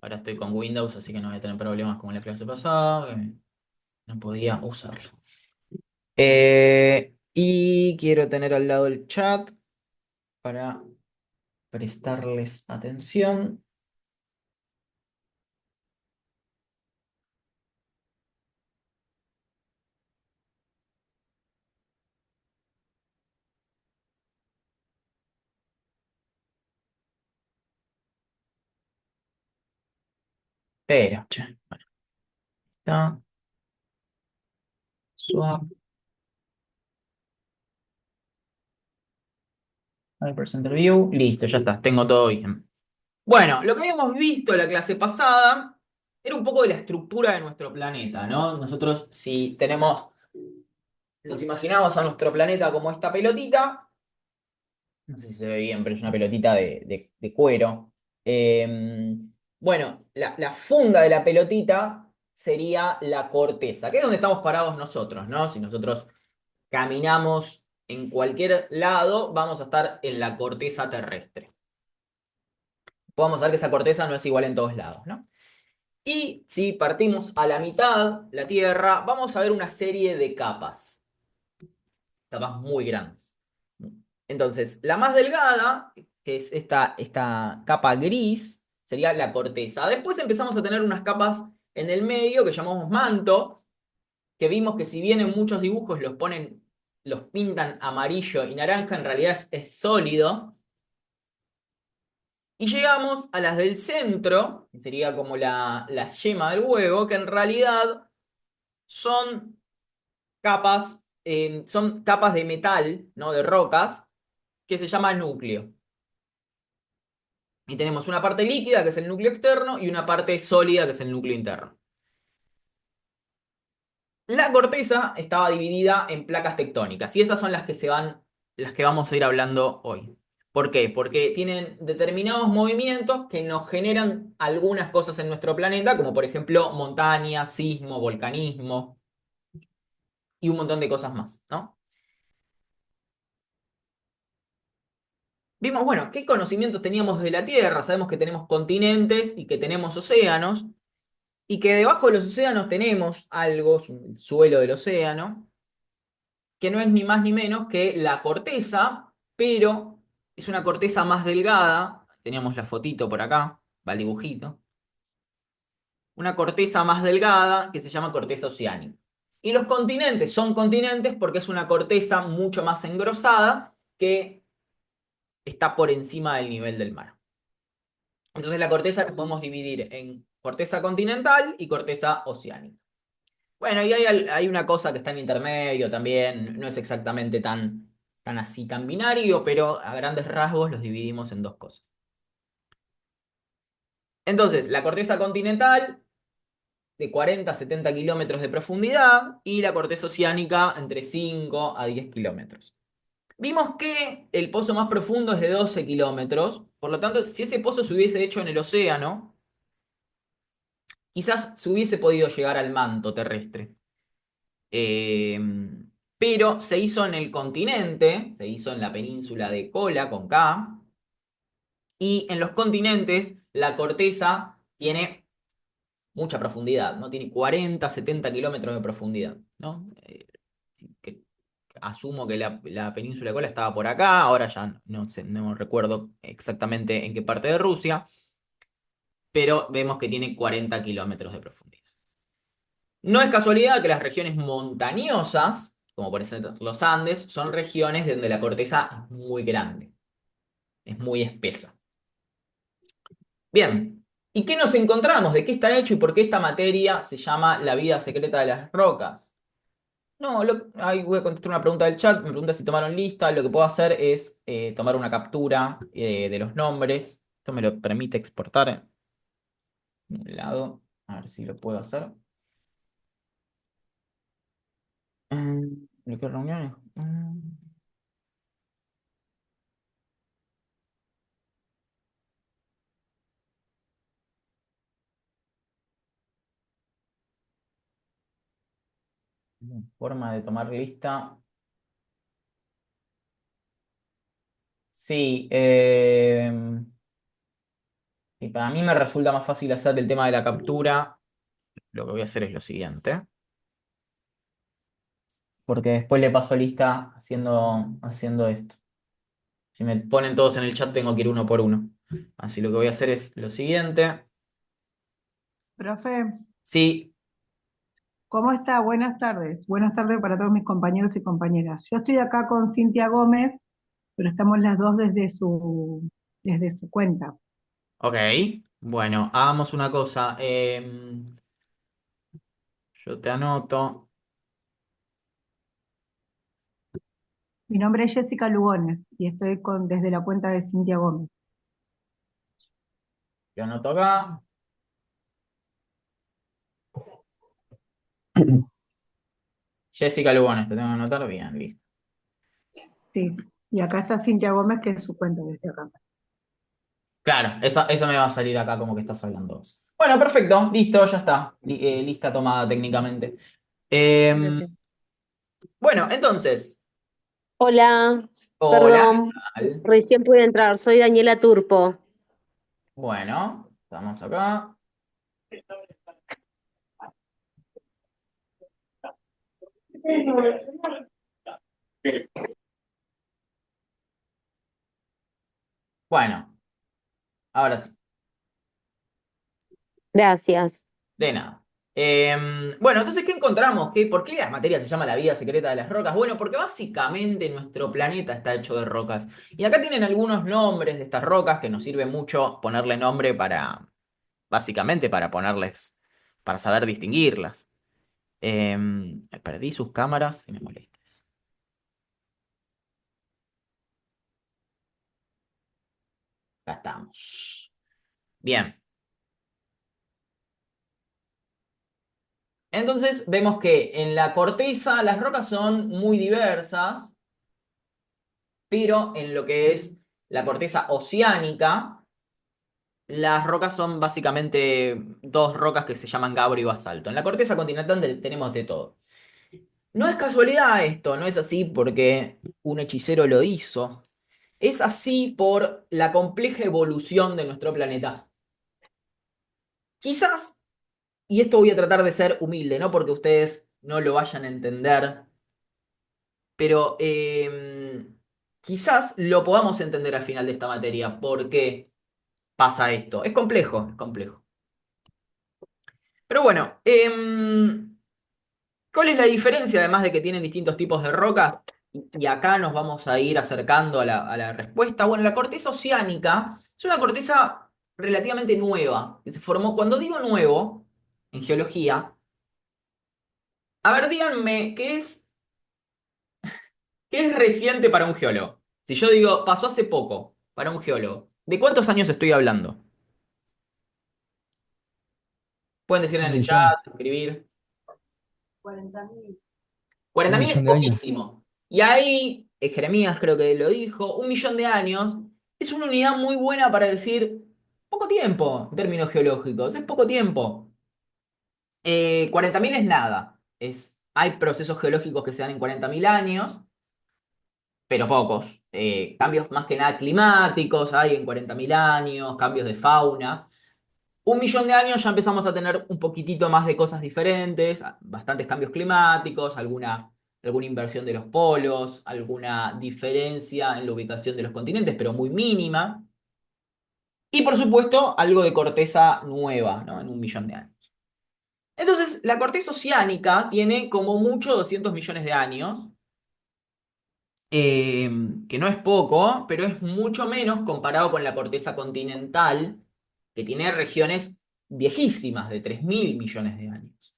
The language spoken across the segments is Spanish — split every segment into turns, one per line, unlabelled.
Ahora estoy con Windows, así que no voy a tener problemas como en la clase pasada, que no podía usarlo. Y quiero tener al lado el chat para prestarles atención. Pero, che, bueno, está. Swap, Presenter View. Listo, ya está, tengo todo bien. Bueno, lo que habíamos visto en la clase pasada era un poco de la estructura de nuestro planeta, ¿no? Nosotros, si tenemos, nos imaginamos a nuestro planeta como esta pelotita. No sé si se ve bien, pero es una pelotita de cuero. Eh, bueno, la funda de la pelotita sería la corteza, que es donde estamos parados nosotros, ¿no? Si nosotros caminamos en cualquier lado, vamos a estar en la corteza terrestre. Podemos ver que esa corteza no es igual en todos lados, ¿no? Y si partimos a la mitad, la Tierra, vamos a ver una serie de capas muy grandes. Entonces, la más delgada, que es esta capa gris, sería la corteza. Después empezamos a tener unas capas en el medio que llamamos manto, que vimos que si bien en muchos dibujos los pintan amarillo y naranja, en realidad es sólido. Y llegamos a las del centro, que sería como la yema del huevo, que en realidad son son capas de metal, ¿no? De rocas, que se llama núcleo. Y tenemos una parte líquida, que es el núcleo externo, y una parte sólida, que es el núcleo interno. La corteza estaba dividida en placas tectónicas, y esas son las que vamos a ir hablando hoy. ¿Por qué? Porque tienen determinados movimientos que nos generan algunas cosas en nuestro planeta, como por ejemplo montaña, sismo, volcanismo y un montón de cosas más, ¿no? Vimos, bueno, qué conocimientos teníamos de la Tierra. Sabemos que tenemos continentes y que tenemos océanos, y que debajo de los océanos tenemos algo, el suelo del océano, que no es ni más ni menos que la corteza, pero es una corteza más delgada. Teníamos la fotito por acá, va el dibujito. Una corteza más delgada que se llama corteza oceánica. Y los continentes son continentes porque es una corteza mucho más engrosada que está por encima del nivel del mar. Entonces la corteza la podemos dividir en corteza continental y corteza oceánica. Bueno, y hay una cosa que está en intermedio también, no es exactamente tan así, tan binario, pero a grandes rasgos los dividimos en dos cosas. Entonces, la corteza continental de 40 a 70 kilómetros de profundidad y la corteza oceánica entre 5 a 10 kilómetros. Vimos que el pozo más profundo es de 12 kilómetros, por lo tanto, si ese pozo se hubiese hecho en el océano, quizás se hubiese podido llegar al manto terrestre. Eh, pero se hizo en el continente, se hizo en la península de Kola con K, y en los continentes la corteza tiene mucha profundidad, ¿no? Tiene 40, 70 kilómetros de profundidad, ¿no? Asumo que la península de Kola estaba por acá, ahora ya no sé, no recuerdo exactamente en qué parte de Rusia, pero vemos que tiene 40 kilómetros de profundidad. No es casualidad que las regiones montañosas, como por ejemplo los Andes, son regiones donde la corteza es muy grande, es muy espesa. Bien, ¿y qué nos encontramos? ¿De qué está hecho y por qué esta materia se llama la vida secreta de las rocas? No, ahí voy a contestar una pregunta del chat, me pregunta si tomaron lista, lo que puedo hacer es tomar una captura de los nombres, esto me lo permite exportar en un lado, a ver si lo puedo hacer. ¿De qué reuniones? Forma de tomar lista. Sí, Y para mí me resulta más fácil hacer el tema de la captura. Lo que voy a hacer es lo siguiente. Porque después le paso lista haciendo esto. Si me ponen todos en el chat, tengo que ir uno por uno. Así lo que voy a hacer es lo siguiente.
Profe,
Sí,
¿cómo está? Buenas tardes. Buenas tardes para todos mis compañeros y compañeras. Yo estoy acá con Cintia Gómez, pero estamos las dos desde su cuenta.
ok. Bueno, hagamos una cosa. Yo te anoto.
Mi nombre es Jessica Lugones y estoy desde la cuenta de Cintia Gómez.
Te anoto acá. Jessica Lugones, te tengo que anotar bien, listo.
Sí, y acá está Cintia Gómez, que es su cuenta desde acá.
Claro, esa me va a salir acá como que estás hablando vos. Bueno, perfecto, listo, ya está. Lista tomada técnicamente. Em,
Gracias.
bueno, entonces,
Hola,
hola, ¿qué
perdón,
tal?
recién pude entrar, soy Daniela Turpo.
Bueno, estamos acá. Bueno, ahora sí,
Gracias.
de nada. Bueno, entonces, ¿qué encontramos? ¿Por qué la materia se llama la vida secreta de las rocas? Bueno, porque básicamente nuestro planeta está hecho de rocas. Y acá tienen algunos nombres de estas rocas que nos sirve mucho ponerle nombre básicamente para ponerles, para saber distinguirlas. Perdí sus cámaras y me molestes. Acá estamos. Bien. Entonces vemos que en la corteza las rocas son muy diversas, pero en lo que es la corteza oceánica, las rocas son básicamente dos rocas que se llaman gabbro y basalto. En la corteza continental tenemos de todo. No es casualidad esto, no es así porque un hechicero lo hizo. Es así por la compleja evolución de nuestro planeta. Quizás, y esto voy a tratar de ser humilde, no porque ustedes no lo vayan a entender, pero quizás lo podamos entender al final de esta materia. ¿Por qué pasa esto? Es complejo, es complejo. Pero bueno, ¿cuál es la diferencia, además de que tienen distintos tipos de rocas? Y acá nos vamos a ir acercando a la respuesta. Bueno, la corteza oceánica es una corteza relativamente nueva, que se formó, cuando digo nuevo, en geología, a ver, díganme, qué es reciente para un geólogo? Si yo digo, pasó hace poco para un geólogo, ¿de cuántos años estoy hablando? Pueden decir en
Un
el chat,
millón,
escribir.
40.000.
un
40.000 es
millón de años.
poquísimo. Y ahí, Jeremías creo que lo dijo, 1 millón de años es una unidad muy buena para decir poco tiempo en términos geológicos, es poco tiempo. 40.000 es nada. Hay procesos geológicos que se dan en 40.000 años, pero pocos. Cambios más que nada climáticos hay en 40.000 años, cambios de fauna. 1 millón de años ya empezamos a tener un poquitito más de cosas diferentes, bastantes cambios climáticos, alguna inversión de los polos, alguna diferencia en la ubicación de los continentes, pero muy mínima. Y por supuesto, algo de corteza nueva, ¿no? En 1 millón de años. Entonces, la corteza oceánica tiene como mucho 200 millones de años, que no es poco, pero es mucho menos comparado con la corteza continental, que tiene regiones viejísimas, de 3.000 millones de años.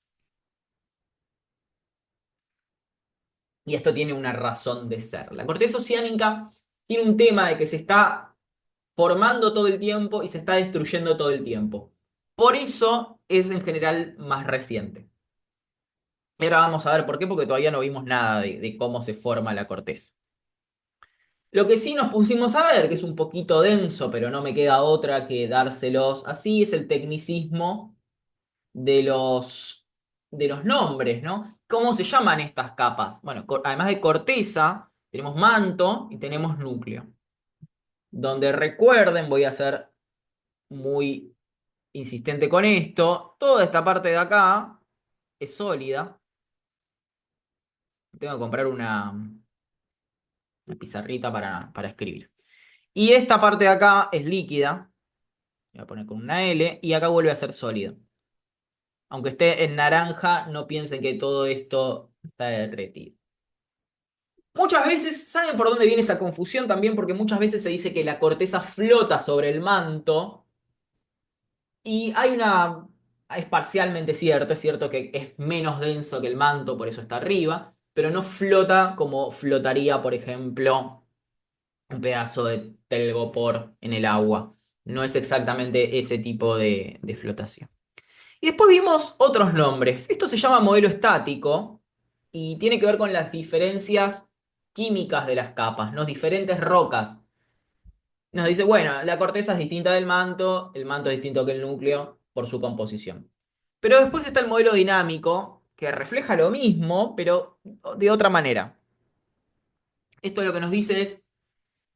Y esto tiene una razón de ser. La corteza oceánica tiene un tema de que se está formando todo el tiempo y se está destruyendo todo el tiempo. Por eso es en general más reciente. Y ahora vamos a ver por qué, porque todavía no vimos nada de cómo se forma la corteza. Lo que sí nos pusimos a ver, que es un poquito denso, pero no me queda otra que dárselos así, es el tecnicismo de los nombres, ¿no? ¿Cómo se llaman estas capas? Bueno, además de corteza, tenemos manto y tenemos núcleo. Donde recuerden, voy a hacer muy insistente con esto. Toda esta parte de acá es sólida. Tengo que comprar una pizarrita para escribir. Y esta parte de acá es líquida. Voy a poner con una L. Y acá vuelve a ser sólido. Aunque esté en naranja, no piensen que todo esto está derretido. Muchas veces, ¿saben por dónde viene esa confusión también? Porque muchas veces se dice que la corteza flota sobre el manto. Y es parcialmente cierto, es cierto que es menos denso que el manto, por eso está arriba, pero no flota como flotaría, por ejemplo, un pedazo de telgopor en el agua. No es exactamente ese tipo de flotación. Y después vimos otros nombres. Esto se llama modelo estático y tiene que ver con las diferencias químicas de las capas, ¿no? Diferentes rocas. Nos dice, bueno, la corteza es distinta del manto, el manto es distinto que el núcleo por su composición. Pero después está el modelo dinámico, que refleja lo mismo, pero de otra manera. Esto lo que nos dice es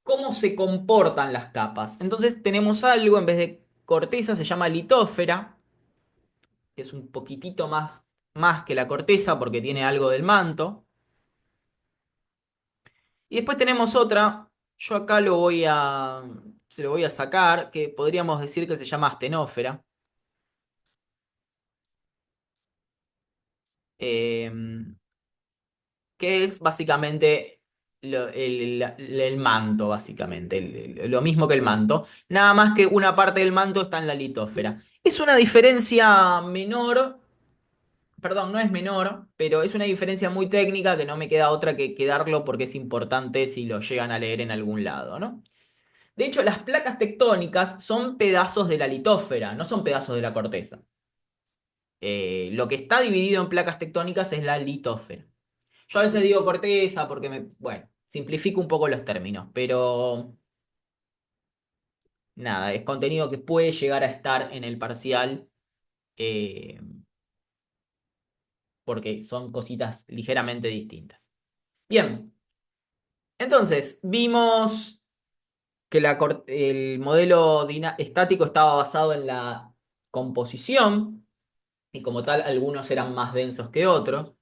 cómo se comportan las capas. Entonces tenemos algo, en vez de corteza, se llama litósfera, que es un poquitito más que la corteza porque tiene algo del manto. Y después tenemos otra, yo acá se lo voy a sacar, que podríamos decir que se llama astenósfera. eh, que es básicamente el manto, básicamente, lo mismo que el manto, nada más que una parte del manto está en la litósfera. Es una diferencia menor, perdón, no es menor, pero es una diferencia muy técnica que no me queda otra que quedarlo porque es importante si lo llegan a leer en algún lado, ¿no? De hecho, las placas tectónicas son pedazos de la litósfera, no son pedazos de la corteza. Lo que está dividido en placas tectónicas es la litósfera. Yo a veces digo corteza porque bueno, simplifico un poco los términos, pero nada, es contenido que puede llegar a estar en el parcial eh, porque son cositas ligeramente distintas. Bien, entonces vimos que el modelo estático estaba basado en la composición y como tal algunos eran más densos que otros.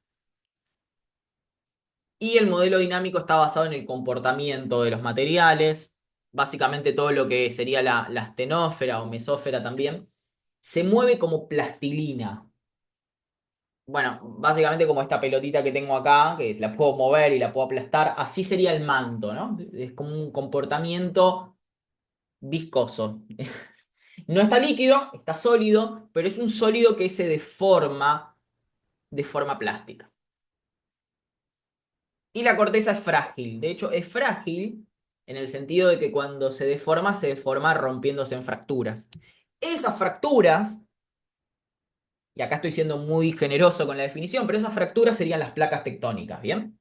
Y el modelo dinámico está basado en el comportamiento de los materiales. Básicamente todo lo que sería la astenósfera o mesósfera también se mueve como plastilina. Bueno, básicamente como esta pelotita que tengo acá, que la puedo mover y la puedo aplastar, así sería el manto, ¿no? Es como un comportamiento viscoso. No está líquido, está sólido, pero es un sólido que se deforma de forma plástica. Y la corteza es frágil. De hecho, es frágil en el sentido de que cuando se deforma rompiéndose en fracturas. Esas fracturas, y acá estoy siendo muy generoso con la definición, pero esas fracturas serían las placas tectónicas, ¿bien?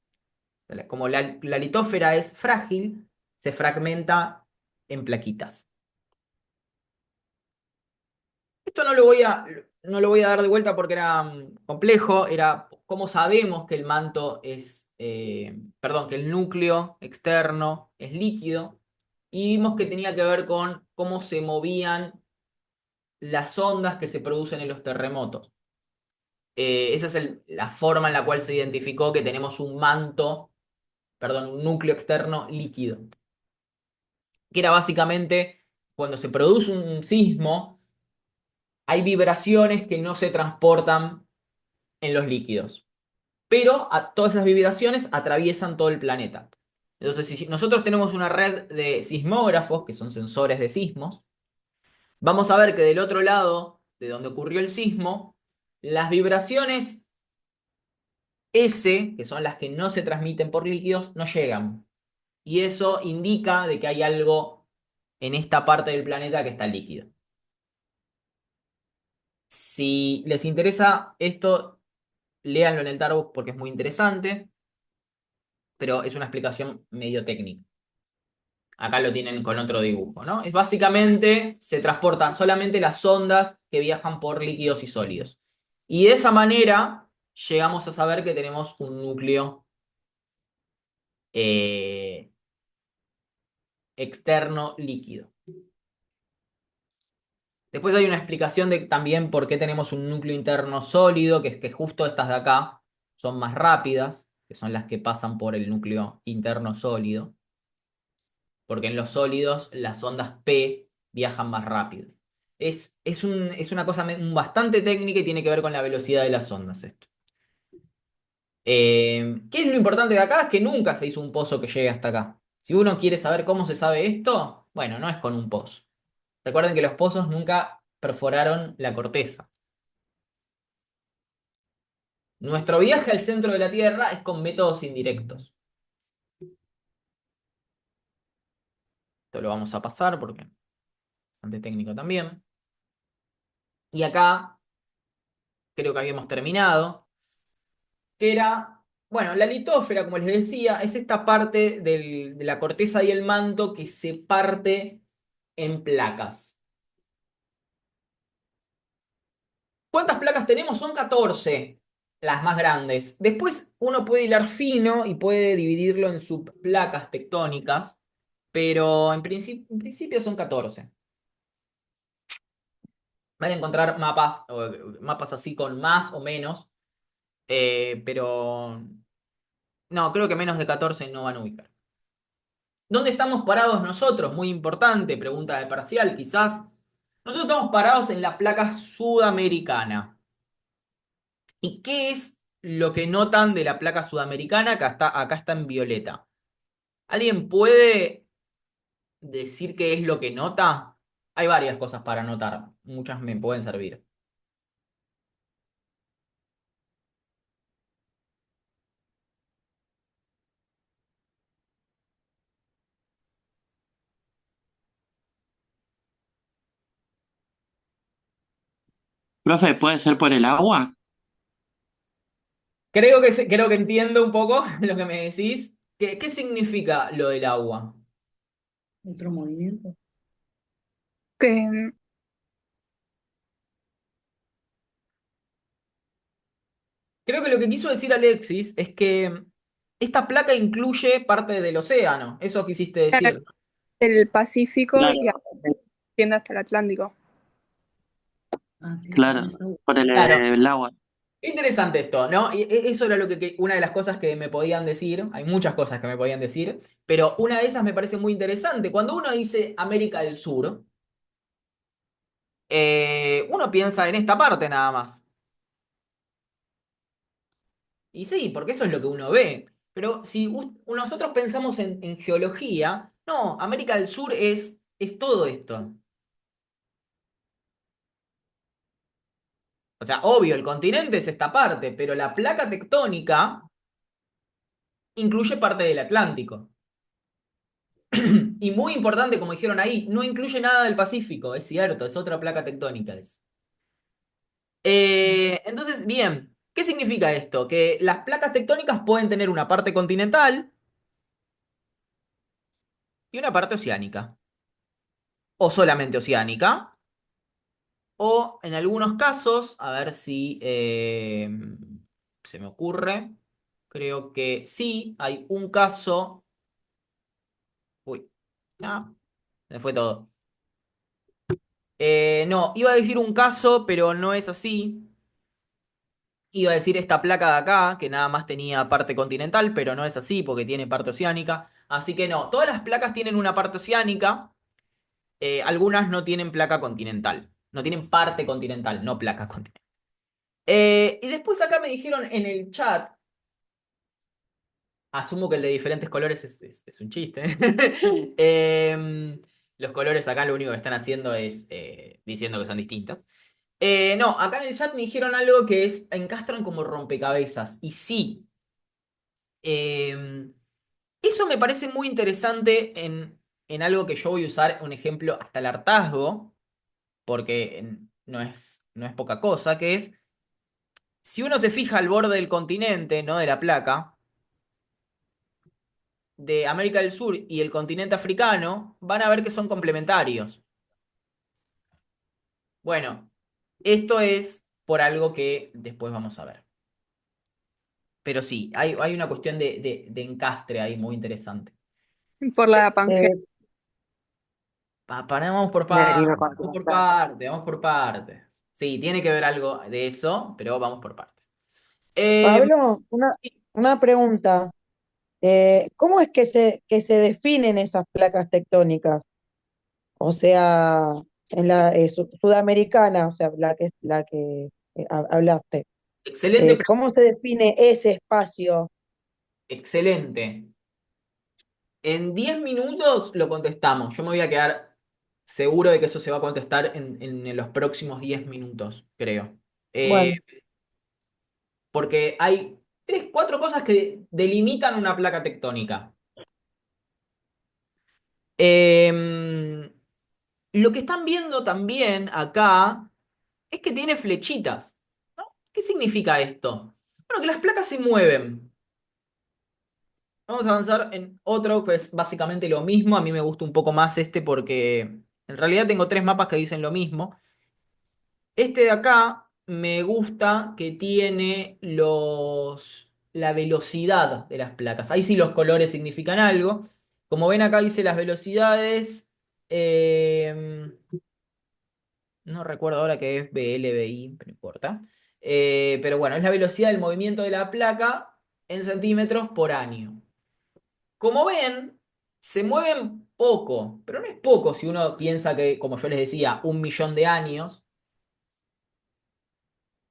Como la litósfera es frágil, se fragmenta en plaquitas. Esto no lo voy a dar de vuelta porque era complejo, era cómo sabemos que el manto perdón, que el núcleo externo es líquido y vimos que tenía que ver con cómo se movían las ondas que se producen en los terremotos. Esa es la forma en la cual se identificó que tenemos perdón, un núcleo externo líquido, que era básicamente cuando se produce un sismo, hay vibraciones que no se transportan en los líquidos. Pero todas esas vibraciones atraviesan todo el planeta. Entonces, si nosotros tenemos una red de sismógrafos, que son sensores de sismos, vamos a ver que del otro lado de donde ocurrió el sismo, las vibraciones S, que son las que no se transmiten por líquidos, no llegan. Y eso indica de que hay algo en esta parte del planeta que está líquido. Si les interesa esto, léanlo en el Tarbox porque es muy interesante, pero es una explicación medio técnica. Acá lo tienen con otro dibujo, ¿no? Es básicamente, se transportan solamente las ondas que viajan por líquidos y sólidos. Y de esa manera llegamos a saber que tenemos un núcleo eh, externo líquido. Después hay una explicación de también por qué tenemos un núcleo interno sólido, que es que justo estas de acá son más rápidas, que son las que pasan por el núcleo interno sólido, porque en los sólidos las ondas P viajan más rápido. Es una cosa bastante técnica y tiene que ver con la velocidad de las ondas esto. ¿Qué es lo importante de acá? Es que nunca se hizo un pozo que llegue hasta acá. Si uno quiere saber cómo se sabe esto, bueno, no es con un pozo. Recuerden que los pozos nunca perforaron la corteza. Nuestro viaje al centro de la Tierra es con métodos indirectos. Esto lo vamos a pasar porque es bastante técnico también. Y acá creo que habíamos terminado, que era, bueno, la litósfera, como les decía, es esta parte de la corteza y el manto que se parte en placas. ¿Cuántas placas tenemos? Son 14, las más grandes. Después uno puede hilar fino y puede dividirlo en subplacas tectónicas, pero en principio son 14. Van a encontrar mapas, mapas así con más o menos, pero no, creo que menos de 14 no van a ubicar. ¿Dónde estamos parados nosotros? Muy importante, pregunta de parcial, quizás. Nosotros estamos parados en la placa sudamericana. ¿Y qué es lo que notan de la placa sudamericana? Acá está en violeta. ¿Alguien puede decir qué es lo que nota? Hay varias cosas para notar, muchas me pueden servir.
Profe, ¿puede ser por el agua?
Creo que entiendo un poco lo que me decís. ¿Qué significa lo del agua?
Otro movimiento.
Que,
Creo que lo que quiso decir Alexis es que esta placa incluye parte del océano. Eso quisiste decir.
el Pacífico
Claro,
y asciende hasta el Atlántico.
claro, por
Claro,
el agua.
interesante esto, ¿no? Eso era una de las cosas que me podían decir. Hay muchas cosas que me podían decir, pero una de esas me parece muy interesante. Cuando uno dice América del Sur, uno piensa en esta parte nada más. Y sí, porque eso es lo que uno ve. Pero si nosotros pensamos en geología, no, América del Sur es todo esto. O sea, obvio, el continente es esta parte, pero la placa tectónica incluye parte del Atlántico. Y muy importante, como dijeron ahí, no incluye nada del Pacífico, es cierto, es otra placa tectónica. Entonces, bien, ¿qué significa esto? Que las placas tectónicas pueden tener una parte continental y una parte oceánica. O solamente oceánica. O en algunos casos, a ver si se me ocurre, creo que sí, hay un caso. Uy, ya, me fue todo. No, iba a decir un caso, pero no es así. Iba a decir esta placa de acá, que nada más tenía parte continental, pero no es así porque tiene parte oceánica. Así que no, todas las placas tienen una parte oceánica, algunas no tienen placa continental. No tienen parte continental, no placa continental. Y después acá me dijeron en el chat, asumo que el de diferentes colores es un chiste. Los colores acá lo único que están haciendo es diciendo que son distintas. No, acá en el chat me dijeron algo que encastran como rompecabezas. Y sí, eso me parece muy interesante en algo que yo voy a usar, un ejemplo hasta el hartazgo, porque no es poca cosa, que es, si uno se fija al borde del continente, no de la placa, de América del Sur y el continente africano, van a ver que son complementarios. Bueno, esto es por algo que después vamos a ver. Pero sí, hay una cuestión de encastre ahí muy interesante.
Por la Pangea.
Eh,
Vamos por
Del
partes, vamos por
continental.
partes, vamos por partes. Sí, tiene que ver algo de eso, pero vamos por partes. Eh,
Pablo, una pregunta. ¿Cómo es que se definen esas placas tectónicas? O sea, en la sudamericana, o sea, la que hablaste.
excelente,
¿Cómo se define ese espacio?
excelente. En 10 minutos lo contestamos. Yo me voy a quedar seguro de que eso se va a contestar en los próximos 10 minutos, creo. Eh,
Bueno,
porque hay tres, cuatro cosas que delimitan una placa tectónica. Em, lo que están viendo también acá es que tiene flechitas, ¿no? ¿Qué significa esto? Bueno, que las placas se mueven. Vamos a avanzar en otro que es básicamente lo mismo. A mí me gusta un poco más este porque en realidad tengo tres mapas que dicen lo mismo. Este de acá me gusta que tiene la velocidad de las placas. Ahí sí los colores significan algo. Como ven acá dice las velocidades. eh, no recuerdo ahora qué es BLBI, pero no importa. Pero bueno, es la velocidad del movimiento de la placa en centímetros por año. Como ven, se mueven poco, pero no es poco si uno piensa que, como yo les decía, 1 millón de años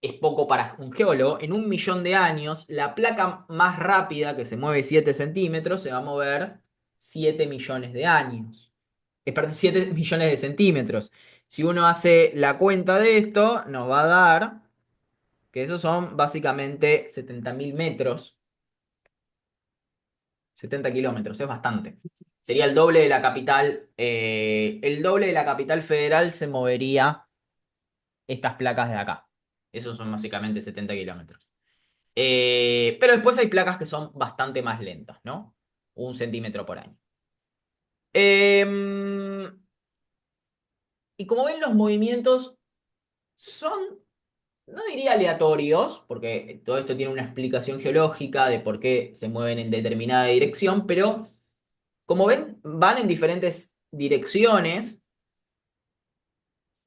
es poco para un geólogo. En 1 millón de años, la placa más rápida, que se mueve 7 centímetros, se va a mover 7 millones de años. Perdón, 7 millones de centímetros. Si uno hace la cuenta de esto, nos va a dar que esos son básicamente 70.000 metros, 70 kilómetros, es bastante. Sería el doble de la capital, el doble de la capital federal se movería estas placas de acá. Esos son básicamente 70 kilómetros. Pero después hay placas que son bastante más lentas, ¿no? 1 centímetro por año. Em, y como ven, los movimientos son, no diría aleatorios, porque todo esto tiene una explicación geológica de por qué se mueven en determinada dirección, pero como ven, van en diferentes direcciones,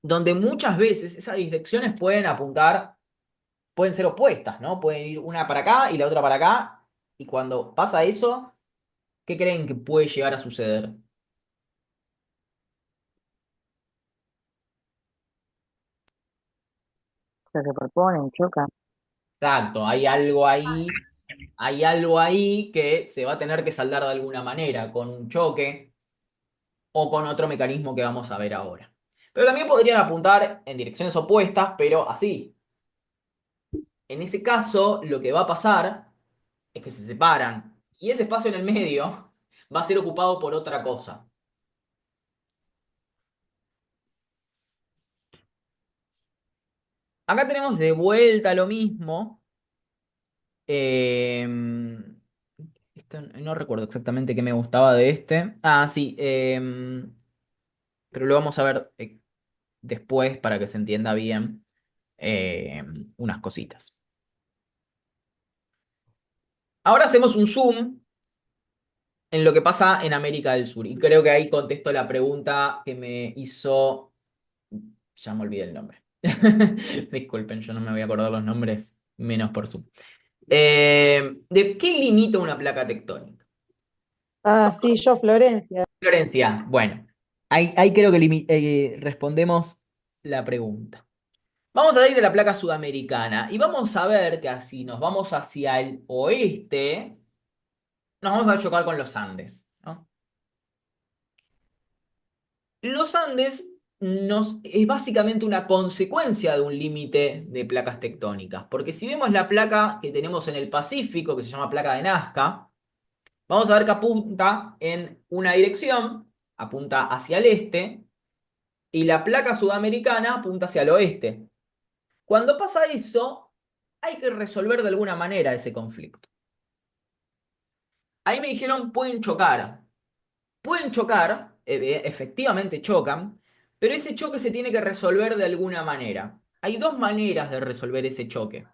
donde muchas veces esas direcciones pueden apuntar, pueden ser opuestas, ¿no? Pueden ir una para acá y la otra para acá, y cuando pasa eso, ¿qué creen que puede llegar a suceder?
se superponen, chocan.
Exacto, hay algo ahí que se va a tener que saldar de alguna manera, con un choque o con otro mecanismo que vamos a ver ahora. Pero también podrían apuntar en direcciones opuestas, pero así. En ese caso, lo que va a pasar es que se separan y ese espacio en el medio va a ser ocupado por otra cosa. Acá tenemos de vuelta lo mismo. Esto no recuerdo exactamente qué me gustaba de este. Ah, sí. Pero lo vamos a ver después para que se entienda bien unas cositas. Ahora hacemos un zoom en lo que pasa en América del Sur. Y creo que ahí contesto la pregunta que me hizo. Ya me olvidé el nombre. Disculpen, yo no me voy a acordar los nombres, menos por Zoom. ¿De qué limita una placa tectónica?
Ah, sí, yo, Florencia.
Florencia, bueno, ahí creo que respondemos la pregunta. Vamos a ir a la placa sudamericana y vamos a ver que así nos vamos hacia el oeste, nos vamos a chocar con los Andes, ¿no? Los Andes es básicamente una consecuencia de un límite de placas tectónicas, porque si vemos la placa que tenemos en el Pacífico, que se llama placa de Nazca, vamos a ver que apunta en una dirección, apunta hacia el este, y la placa sudamericana apunta hacia el oeste. Cuando pasa eso, hay que resolver de alguna manera ese conflicto. Ahí me dijeron, pueden chocar. Pueden chocar, efectivamente chocan, pero ese choque se tiene que resolver de alguna manera. Hay dos maneras de resolver ese choque.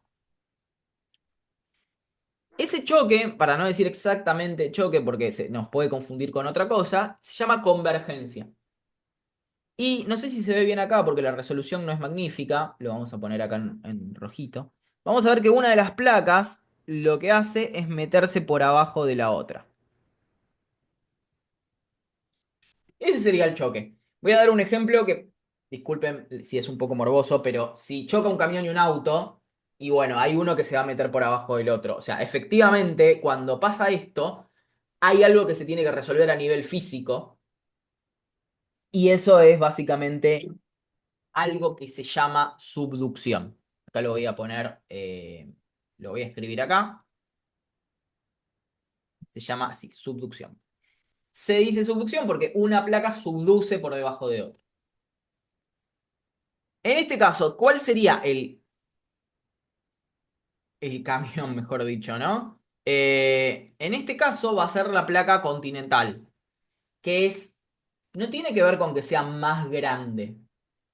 Ese choque, para no decir exactamente choque porque nos puede confundir con otra cosa, se llama convergencia. Y no sé si se ve bien acá porque la resolución no es magnífica, lo vamos a poner acá en rojito. Vamos a ver que una de las placas lo que hace es meterse por abajo de la otra. Ese sería el choque. Voy a dar un ejemplo que, disculpen si es un poco morboso, pero si choca un camión y un auto, y bueno, hay uno que se va a meter por abajo del otro. O sea, efectivamente, cuando pasa esto, hay algo que se tiene que resolver a nivel físico, y eso es básicamente algo que se llama subducción. Acá lo voy a poner, lo voy a escribir acá. Se llama así, subducción. Se dice subducción porque una placa subduce por debajo de otra. En este caso, ¿cuál sería el camión, mejor dicho, ¿no? En este caso va a ser la placa continental, que no tiene que ver con que sea más grande,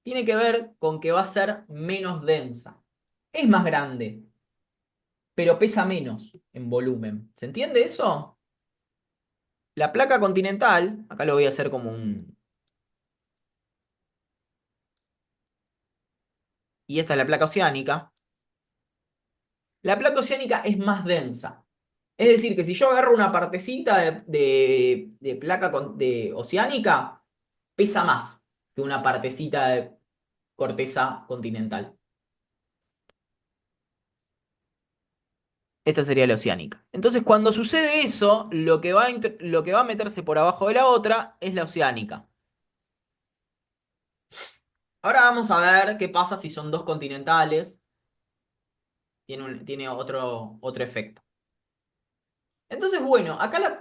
tiene que ver con que va a ser menos densa. Es más grande, pero pesa menos en volumen. ¿Se entiende eso? La placa continental, acá lo voy a hacer como un... Y esta es la placa oceánica. La placa oceánica es más densa. Es decir, que si yo agarro una partecita de placa de oceánica, pesa más que una partecita de corteza continental. Esta sería la oceánica. Entonces, cuando sucede eso, lo que va a meterse por abajo de la otra es la oceánica. Ahora vamos a ver qué pasa si son dos continentales. Tiene otro efecto. Entonces, bueno, acá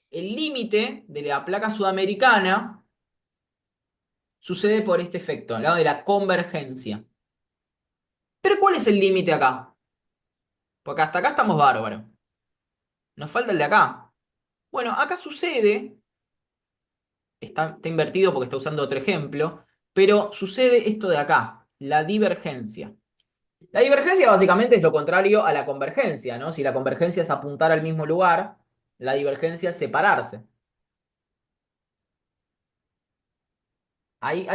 el límite de la placa sudamericana sucede por este efecto, al lado de la convergencia. Pero ¿cuál es el límite acá? Porque hasta acá estamos bárbaros. Nos falta el de acá. Bueno, acá sucede, está invertido porque está usando otro ejemplo, pero sucede esto de acá, la divergencia. La divergencia básicamente es lo contrario a la convergencia, ¿no? Si la convergencia es apuntar al mismo lugar, la divergencia es separarse. Ahí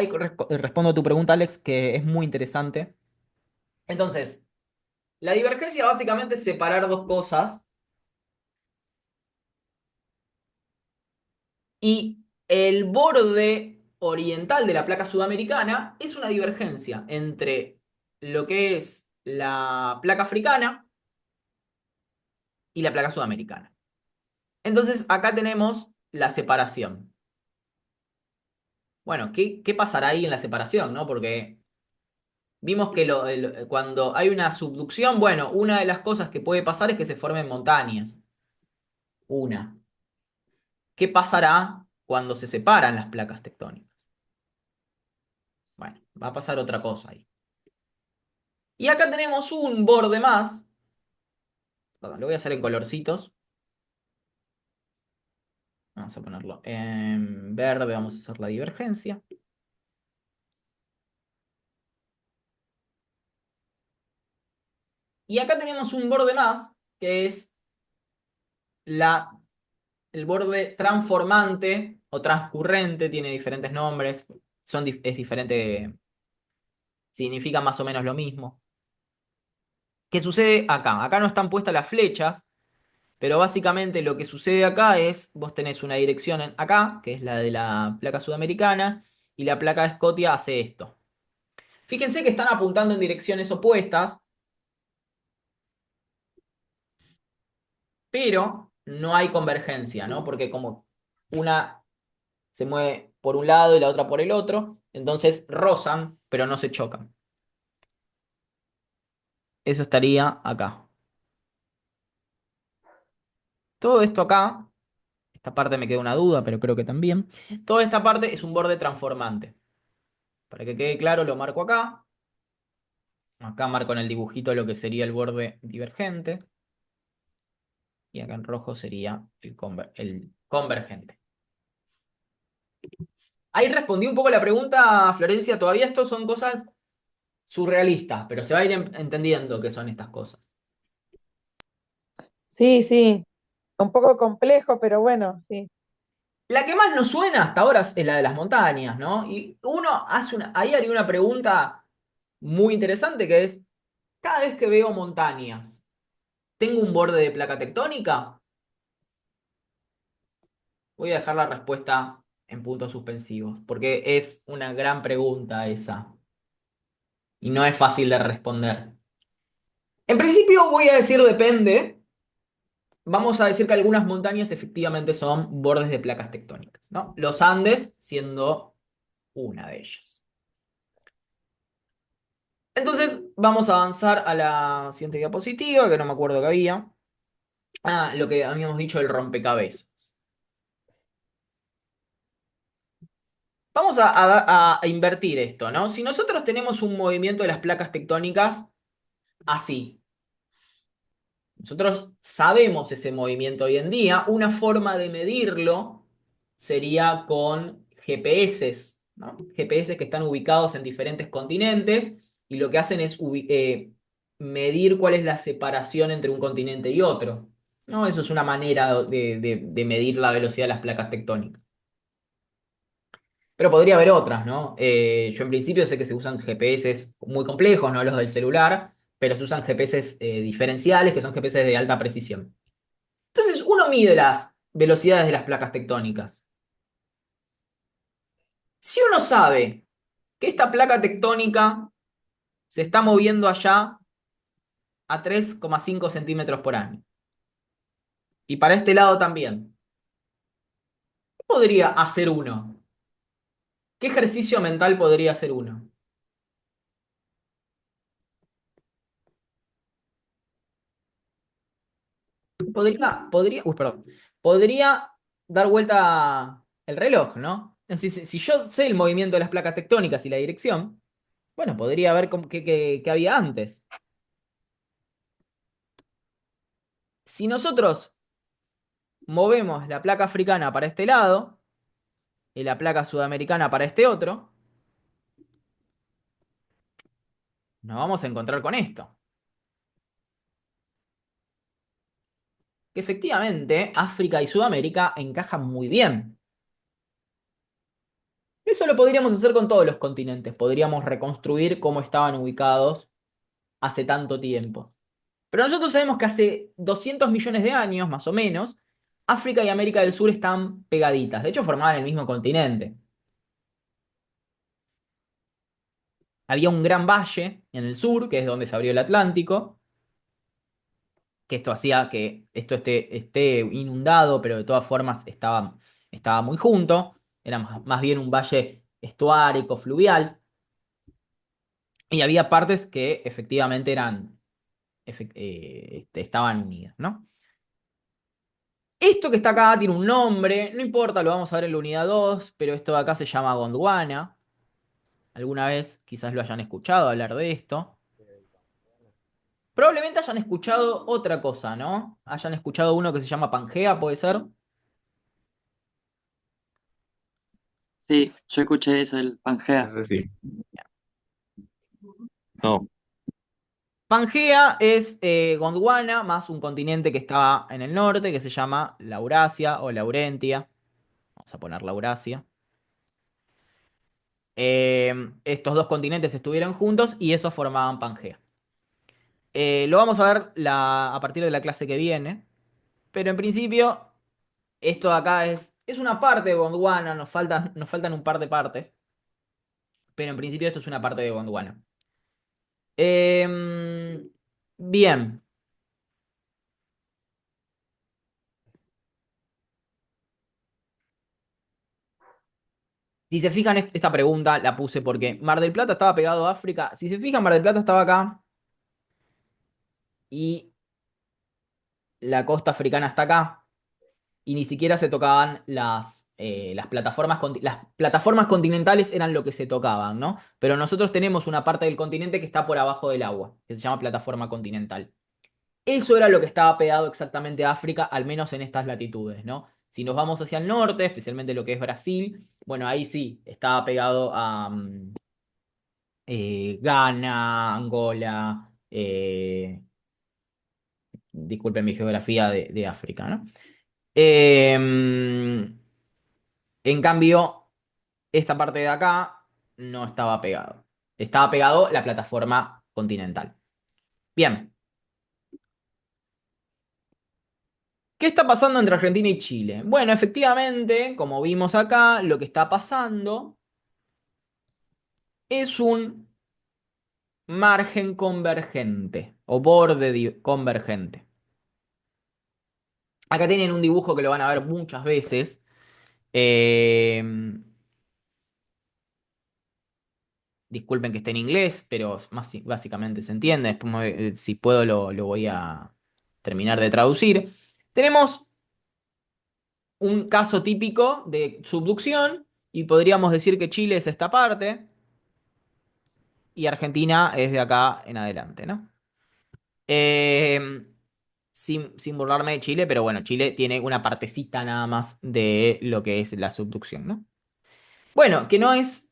respondo a tu pregunta, Alex, que es muy interesante. Entonces, la divergencia básicamente es separar dos cosas y el borde oriental de la placa sudamericana es una divergencia entre lo que es la placa africana y la placa sudamericana. Entonces, acá tenemos la separación. Bueno, ¿qué pasará ahí en la separación, no? Porque vimos que cuando hay una subducción, bueno, una de las cosas que puede pasar es que se formen montañas. Una. ¿Qué pasará cuando se separan las placas tectónicas? Bueno, va a pasar otra cosa ahí. Y acá tenemos un borde más. Perdón, lo voy a hacer en colorcitos. Vamos a ponerlo en verde, vamos a hacer la divergencia. Y acá tenemos un borde más, que es el borde transformante o transcurrente, tiene diferentes nombres, es diferente, significa más o menos lo mismo. ¿Qué sucede acá? Acá no están puestas las flechas, pero básicamente lo que sucede acá es, vos tenés una dirección acá, que es la de la placa sudamericana, y la placa de Scotia hace esto. Fíjense que están apuntando en direcciones opuestas, pero no hay convergencia, ¿no? Porque como una se mueve por un lado y la otra por el otro, entonces rozan, pero no se chocan. Eso estaría acá. Todo esto acá, esta parte me queda una duda, pero creo que también. Toda esta parte es un borde transformante. Para que quede claro, lo marco acá. Acá marco en el dibujito lo que sería el borde divergente. Y acá en rojo sería el convergente. Ahí respondí un poco la pregunta, Florencia. Todavía esto son cosas surrealistas, pero se va a ir entendiendo qué son estas cosas.
Sí, sí, un poco complejo, pero bueno, sí.
La que más nos suena hasta ahora es la de las montañas, ¿no? Y ahí haría una pregunta muy interesante que es, cada vez que veo montañas, ¿tengo un borde de placa tectónica? Voy a dejar la respuesta en puntos suspensivos, porque es una gran pregunta esa, y no es fácil de responder. En principio voy a decir depende. Vamos a decir que algunas montañas efectivamente son bordes de placas tectónicas, ¿no? Los Andes siendo una de ellas. Entonces, vamos a avanzar a la siguiente diapositiva, que no me acuerdo que había. Ah, lo que habíamos dicho, el rompecabezas. Vamos a invertir esto, ¿no? Si nosotros tenemos un movimiento de las placas tectónicas así, nosotros sabemos ese movimiento hoy en día, una forma de medirlo sería con GPS, ¿no? GPS que están ubicados en diferentes continentes y lo que hacen es medir cuál es la separación entre un continente y otro, ¿no? Eso es una manera de medir la velocidad de las placas tectónicas. Pero podría haber otras, ¿no? Yo en principio sé que se usan GPS muy complejos, no los del celular, pero se usan GPS diferenciales, que son GPS de alta precisión. Entonces, uno mide las velocidades de las placas tectónicas. Si uno sabe que esta placa tectónica se está moviendo allá a 3,5 centímetros por año, y para este lado también, ¿qué podría hacer uno? ¿Qué ejercicio mental podría hacer uno? Podría dar vuelta el reloj, ¿no? Si yo sé el movimiento de las placas tectónicas y la dirección, bueno, podría ver qué había antes. Si nosotros movemos la placa africana para este lado y la placa sudamericana para este otro, nos vamos a encontrar con esto. Que efectivamente África y Sudamérica encajan muy bien. Eso lo podríamos hacer con todos los continentes. Podríamos reconstruir cómo estaban ubicados hace tanto tiempo. Pero nosotros sabemos que hace 200 millones de años, más o menos, África y América del Sur están pegaditas. De hecho, formaban el mismo continente. Había un gran valle en el sur, que es donde se abrió el Atlántico, que esto hacía que esto esté inundado, pero de todas formas estaba muy junto. Era más bien un valle estuárico, fluvial. Y había partes que efectivamente estaban unidas, ¿no? Esto que está acá tiene un nombre, no importa, lo vamos a ver en la unidad 2, pero esto de acá se llama Gondwana. Alguna vez quizás lo hayan escuchado hablar de esto. Probablemente hayan escuchado otra cosa, ¿no? Hayan escuchado uno que se llama Pangea, ¿puede ser?
Sí, yo escuché eso, el Pangea.
Ese sí. No.
Pangea es Gondwana más un continente que estaba en el norte que se llama Laurasia o Laurentia. Vamos a poner Laurasia. Estos dos continentes estuvieron juntos y esos formaban Pangea. Lo vamos a ver a partir de la clase que viene, pero en principio esto de acá es una parte de Gondwana, nos faltan un par de partes, pero en principio esto es una parte de Gondwana. Bien, si se fijan, esta pregunta la puse porque Mar del Plata estaba pegado a África. Si se fijan, Mar del Plata estaba acá y la costa africana está acá. Y ni siquiera se tocaban las plataformas, las plataformas continentales eran lo que se tocaban, ¿no? Pero nosotros tenemos una parte del continente que está por abajo del agua, que se llama plataforma continental. Eso era lo que estaba pegado exactamente a África, al menos en estas latitudes, ¿no? Si nos vamos hacia el norte, especialmente lo que es Brasil, bueno, ahí sí, estaba pegado a Ghana, Angola, disculpen mi geografía de África, ¿no? Eh, En cambio, esta parte de acá no estaba pegado. Estaba pegado la plataforma continental. Bien. ¿Qué está pasando entre Argentina y Chile? Bueno, efectivamente, como vimos acá, lo que está pasando es un margen convergente o borde convergente. Acá tienen un dibujo que lo van a ver muchas veces. Eh, Disculpen que esté en inglés, pero básicamente se entiende. Después, si puedo, lo voy a terminar de traducir. Tenemos un caso típico de subducción y podríamos decir que Chile es esta parte y Argentina es de acá en adelante, ¿no? Eh, sin burlarme de Chile, pero bueno, Chile tiene una partecita nada más de lo que es la subducción, ¿no? Bueno, que no es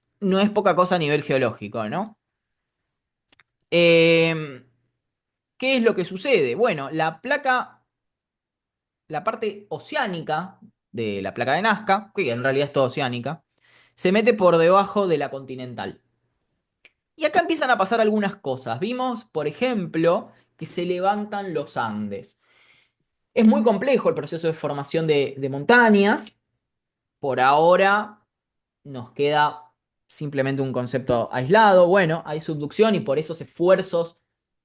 poca cosa a nivel geológico, ¿no? Eh, ¿Qué es lo que sucede? Bueno, la parte oceánica de la placa de Nazca, que en realidad es toda oceánica, se mete por debajo de la continental. Y acá empiezan a pasar algunas cosas. Vimos, por ejemplo, que se levantan los Andes. Es muy complejo el proceso de formación de montañas. Por ahora nos queda simplemente un concepto aislado. Bueno, hay subducción y por esos esfuerzos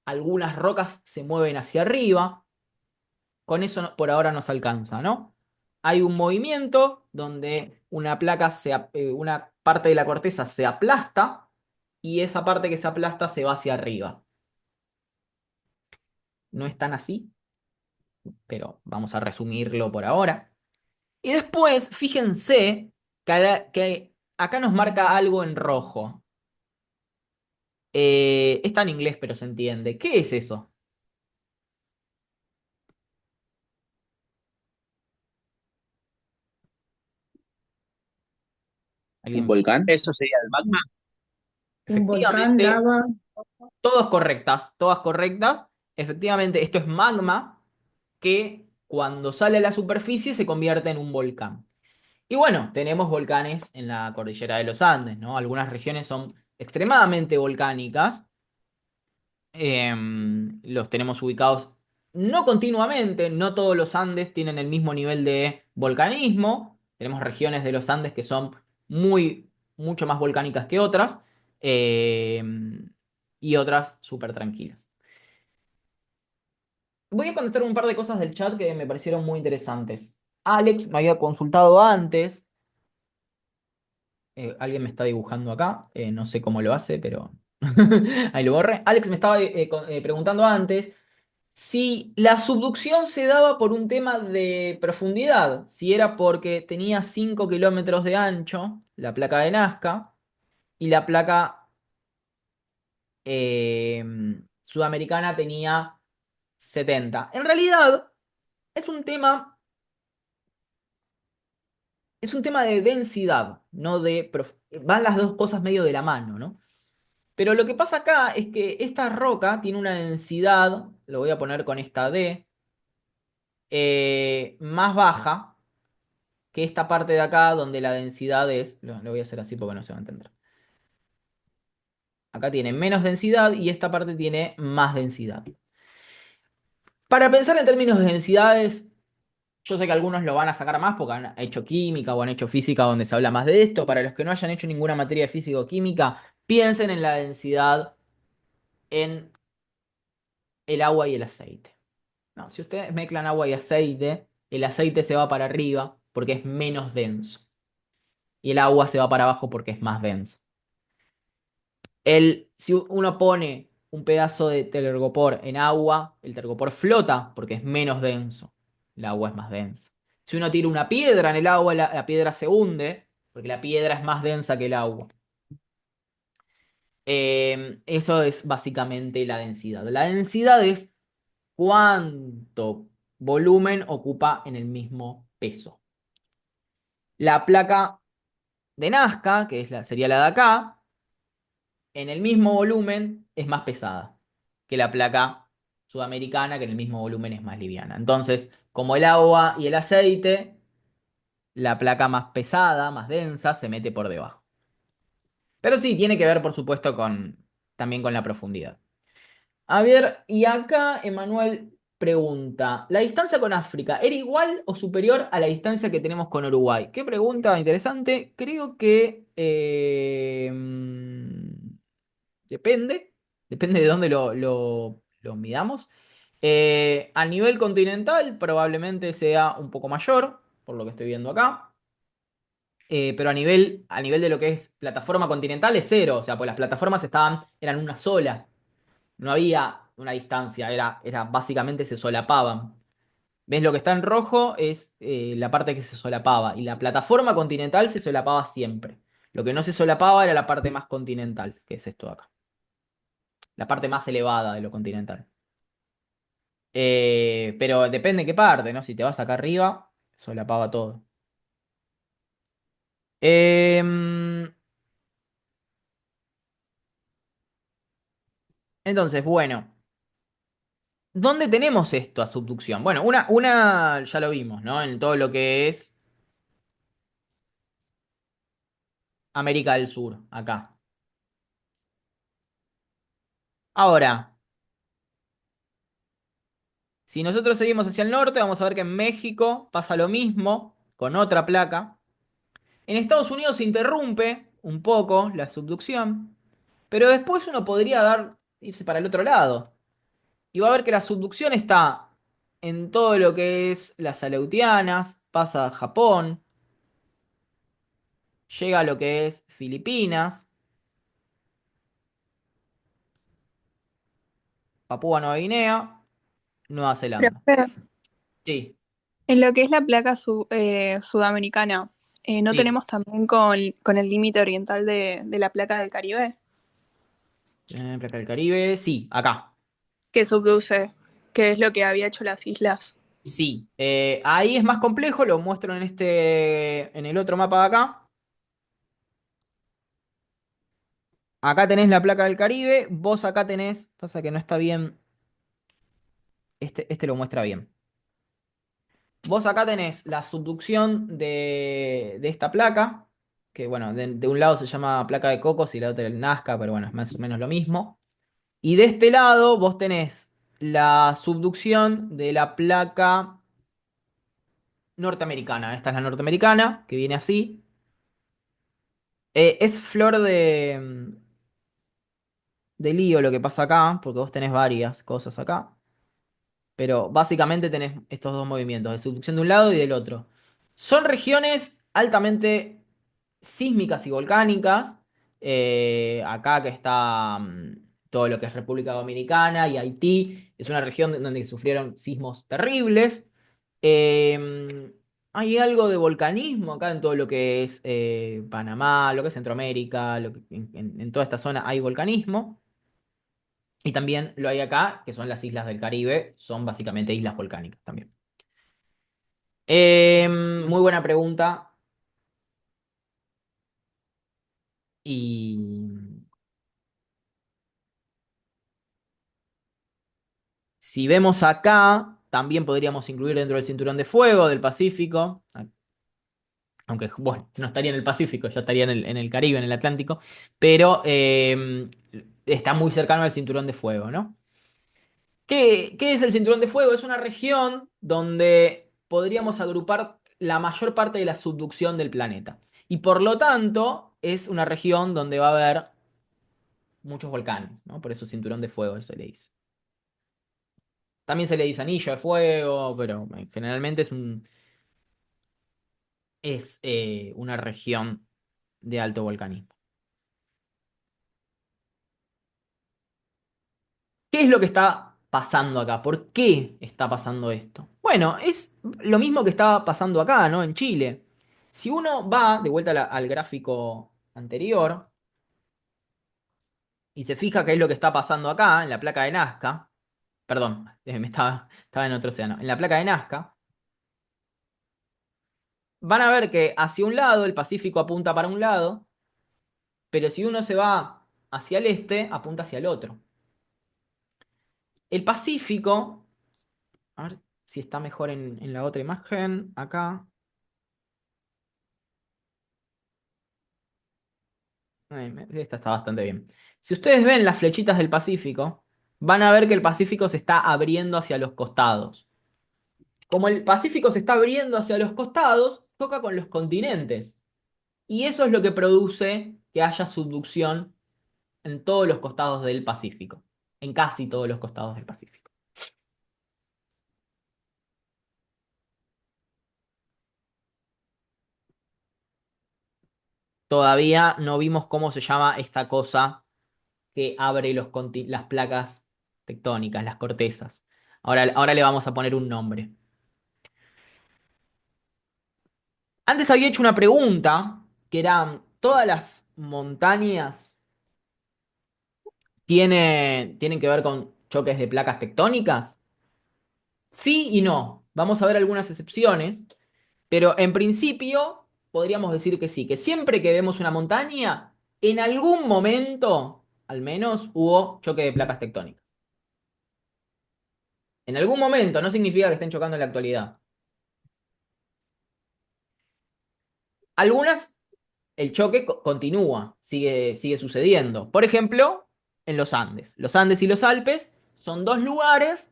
algunas rocas se mueven hacia arriba. Con eso por ahora nos alcanza, ¿no? Hay un movimiento donde una parte de la corteza se aplasta y esa parte que se aplasta se va hacia arriba. No es tan así, pero vamos a resumirlo por ahora. Y después, fíjense que acá nos marca algo en rojo. Está en inglés, pero se entiende. ¿Qué es eso?
¿Un
¿Alguien?
volcán? Eso sería el magma.
Un volcán,
Efectivamente,
lava.
todas correctas, todas correctas. Efectivamente, esto es magma que cuando sale a la superficie se convierte en un volcán. Y bueno, tenemos volcanes en la cordillera de los Andes, ¿no? Algunas regiones son extremadamente volcánicas. Los tenemos ubicados no continuamente, no todos los Andes tienen el mismo nivel de volcanismo. Tenemos regiones de los Andes que son mucho más volcánicas que otras, y otras súper tranquilas. Voy a contestar un par de cosas del chat que me parecieron muy interesantes. Alex me había consultado antes. Alguien me está dibujando acá. No sé cómo lo hace, pero ahí lo borré. Alex me estaba preguntando antes si la subducción se daba por un tema de profundidad. Si era porque tenía 5 kilómetros de ancho la placa de Nazca y la placa eh, sudamericana tenía 70. En realidad, es un tema. Es un tema de densidad, no de... Van las dos cosas medio de la mano, ¿no? Pero lo que pasa acá es que esta roca tiene una densidad, lo voy a poner con esta D, más baja que esta parte de acá donde la densidad es... Lo voy a hacer así porque no se va a entender. Acá tiene menos densidad y esta parte tiene más densidad. Para pensar en términos de densidades, yo sé que algunos lo van a sacar más porque han hecho química o han hecho física donde se habla más de esto. Para los que no hayan hecho ninguna materia de física o química, piensen en la densidad en el agua y el aceite. No, si ustedes mezclan agua y aceite, el aceite se va para arriba porque es menos denso. Y el agua se va para abajo porque es más densa. Si uno pone un pedazo de telgopor en agua, el telgopor flota porque es menos denso. El agua es más densa. Si uno tira una piedra en el agua, la piedra se hunde porque la piedra es más densa que el agua. Eso es básicamente la densidad. La densidad es cuánto volumen ocupa en el mismo peso. La placa de Nazca, que sería la de acá, en el mismo volumen es más pesada que la placa sudamericana, que en el mismo volumen es más liviana. Entonces, como el agua y el aceite, la placa más pesada, más densa, se mete por debajo. Pero sí, tiene que ver, por supuesto, también con la profundidad. A ver, y acá Emanuel pregunta, ¿la distancia con África era igual o superior a la distancia que tenemos con Uruguay? Qué pregunta interesante. Creo que depende, depende de dónde lo midamos. A nivel continental probablemente sea un poco mayor, por lo que estoy viendo acá. Pero a nivel de lo que es plataforma continental es cero. O sea, pues las plataformas eran una sola. No había una distancia, era básicamente se solapaban. ¿Ves? Lo que está en rojo es la parte que se solapaba. Y la plataforma continental se solapaba siempre. Lo que no se solapaba era la parte más continental, que es esto de acá. La parte más elevada de lo continental. Pero depende de qué parte, ¿no? Si te vas acá arriba, solapaba todo. Em, entonces, bueno. ¿Dónde tenemos esto a subducción? Bueno, una ya lo vimos, ¿no? En todo lo que es América del Sur, acá. Ahora, si nosotros seguimos hacia el norte, vamos a ver que en México pasa lo mismo con otra placa. En Estados Unidos se interrumpe un poco la subducción, pero después uno podría irse para el otro lado. Y va a ver que la subducción está en todo lo que es las Aleutianas, pasa a Japón, llega a lo que es Filipinas, Papúa Nueva Guinea, Nueva Zelanda.
Profe,
Sí,
en lo que es la placa sudamericana, ¿no
sí.
tenemos también con el límite oriental de la placa del Caribe
Placa del Caribe, sí, acá.
que subduce, que es lo que había hecho las islas?
Sí. Ahí es más complejo, lo muestro en el otro mapa de acá. Acá tenés la placa del Caribe, vos acá tenés, pasa que no está bien, este lo muestra bien. Vos acá tenés la subducción de esta placa, que bueno, de un lado se llama placa de Cocos y la otra el Nazca, pero bueno, es más o menos lo mismo. Y de este lado vos tenés la subducción de la placa norteamericana. Esta es la norteamericana, que viene así. Es flor de lío lo que pasa acá, porque vos tenés varias cosas acá. Pero básicamente tenés estos dos movimientos, de subducción de un lado y del otro. Son regiones altamente sísmicas y volcánicas. Acá que está todo lo que es República Dominicana y Haití, es una región donde sufrieron sismos terribles. Hay algo de volcanismo acá en todo lo que es Panamá, lo que es Centroamérica, en toda esta zona hay volcanismo. Y también lo hay acá, que son las islas del Caribe, son básicamente islas volcánicas también. Muy buena pregunta. Y si vemos acá, también podríamos incluir dentro del cinturón de fuego del Pacífico. Aunque, bueno, no estaría en el Pacífico, ya estaría en el Caribe, en el Atlántico. Pero está muy cercano al cinturón de fuego, ¿no? ¿Qué es el cinturón de fuego? Es una región donde podríamos agrupar la mayor parte de la subducción del planeta. Y por lo tanto, es una región donde va a haber muchos volcanes, ¿no? Por eso cinturón de fuego se le dice. También se le dice anillo de fuego, pero generalmente es una región de alto volcanismo. ¿Qué es lo que está pasando acá? ¿Por qué está pasando esto? Bueno, es lo mismo que estaba pasando acá, ¿no? En Chile. Si uno va de vuelta al gráfico anterior y se fija qué es lo que está pasando acá, en la placa de Nazca, perdón, estaba en otro océano, en la placa de Nazca, van a ver que hacia un lado el Pacífico apunta para un lado, pero si uno se va hacia el este, apunta hacia el otro. El Pacífico, a ver si está mejor en la otra imagen, acá. Esta está bastante bien. Si ustedes ven las flechitas del Pacífico, van a ver que el Pacífico se está abriendo hacia los costados. Como el Pacífico se está abriendo hacia los costados, toca con los continentes. Y eso es lo que produce que haya subducción en todos los costados del Pacífico. En casi todos los costados del Pacífico. Todavía no vimos cómo se llama esta cosa que abre las placas tectónicas, las cortezas. Ahora le vamos a poner un nombre. Antes había hecho una pregunta que era, ¿todas las montañas tienen que ver con choques de placas tectónicas? Sí y no. Vamos a ver algunas excepciones, pero en principio podríamos decir que sí, que siempre que vemos una montaña, en algún momento, al menos, hubo choque de placas tectónicas. En algún momento, no significa que estén chocando en la actualidad. Algunas, el choque continúa, sigue sucediendo. Por ejemplo, en los Andes. Los Andes y los Alpes son dos lugares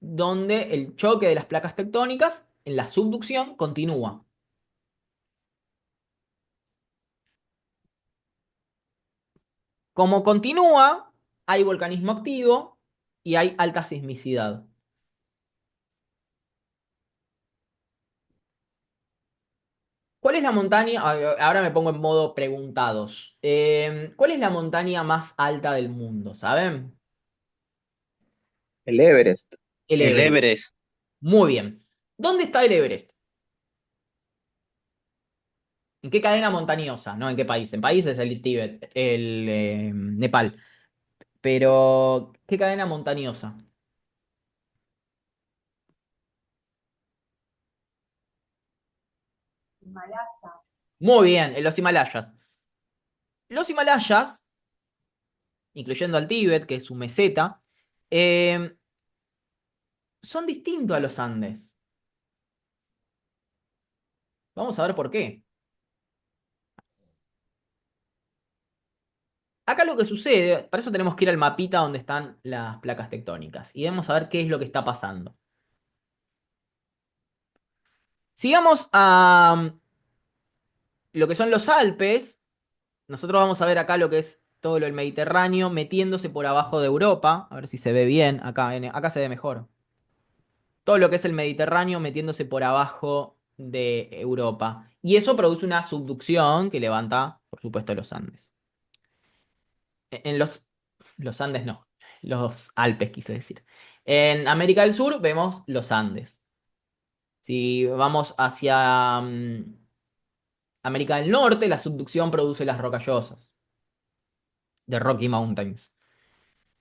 donde el choque de las placas tectónicas en la subducción continúa. Como continúa, hay volcanismo activo y hay alta sismicidad. ¿Cuál es la montaña? Ahora me pongo en modo preguntados. ¿Cuál es la montaña más alta del mundo? ¿Saben?
El Everest.
El
El
Everest.
Everest.
Muy bien. ¿Dónde está el Everest? ¿En qué cadena montañosa? ¿No? ¿En qué país? En países el Tíbet, el Nepal. Pero, ¿qué cadena montañosa? Muy bien, en los Himalayas. Los Himalayas, incluyendo al Tíbet, que es su meseta, eh, son distintos a los Andes. Vamos a ver por qué. Acá lo que sucede, para eso tenemos que ir al mapita donde están las placas tectónicas y vamos a ver qué es lo que está pasando. Sigamos a lo que son los Alpes. Nosotros vamos a ver acá lo que es todo lo del Mediterráneo metiéndose por abajo de Europa. A ver si se ve bien. Acá se ve mejor. Todo lo que es el Mediterráneo metiéndose por abajo de Europa. Y eso produce una subducción que levanta, por supuesto, los Andes. En los Andes no, los Alpes quise decir. En América del Sur vemos los Andes. Si vamos hacia América del Norte, la subducción produce las rocallosas, de Rocky Mountains.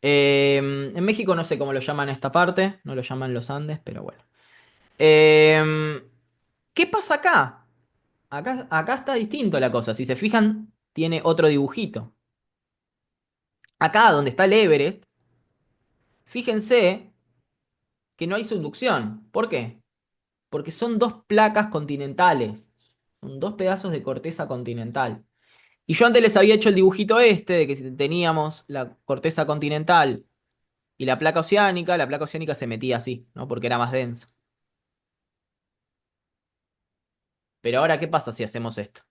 En México no sé cómo lo llaman a esta parte, no lo llaman los Andes, pero bueno. ¿Qué pasa acá? Acá está distinto la cosa. Si se fijan, tiene otro dibujito. Acá donde está el Everest, fíjense que no hay subducción. ¿Por qué? Porque son dos placas continentales. Son dos pedazos de corteza continental. Y yo antes les había hecho el dibujito este, de que si teníamos la corteza continental y la placa oceánica se metía así, ¿no? Porque era más densa. Pero ahora, ¿qué pasa si hacemos esto?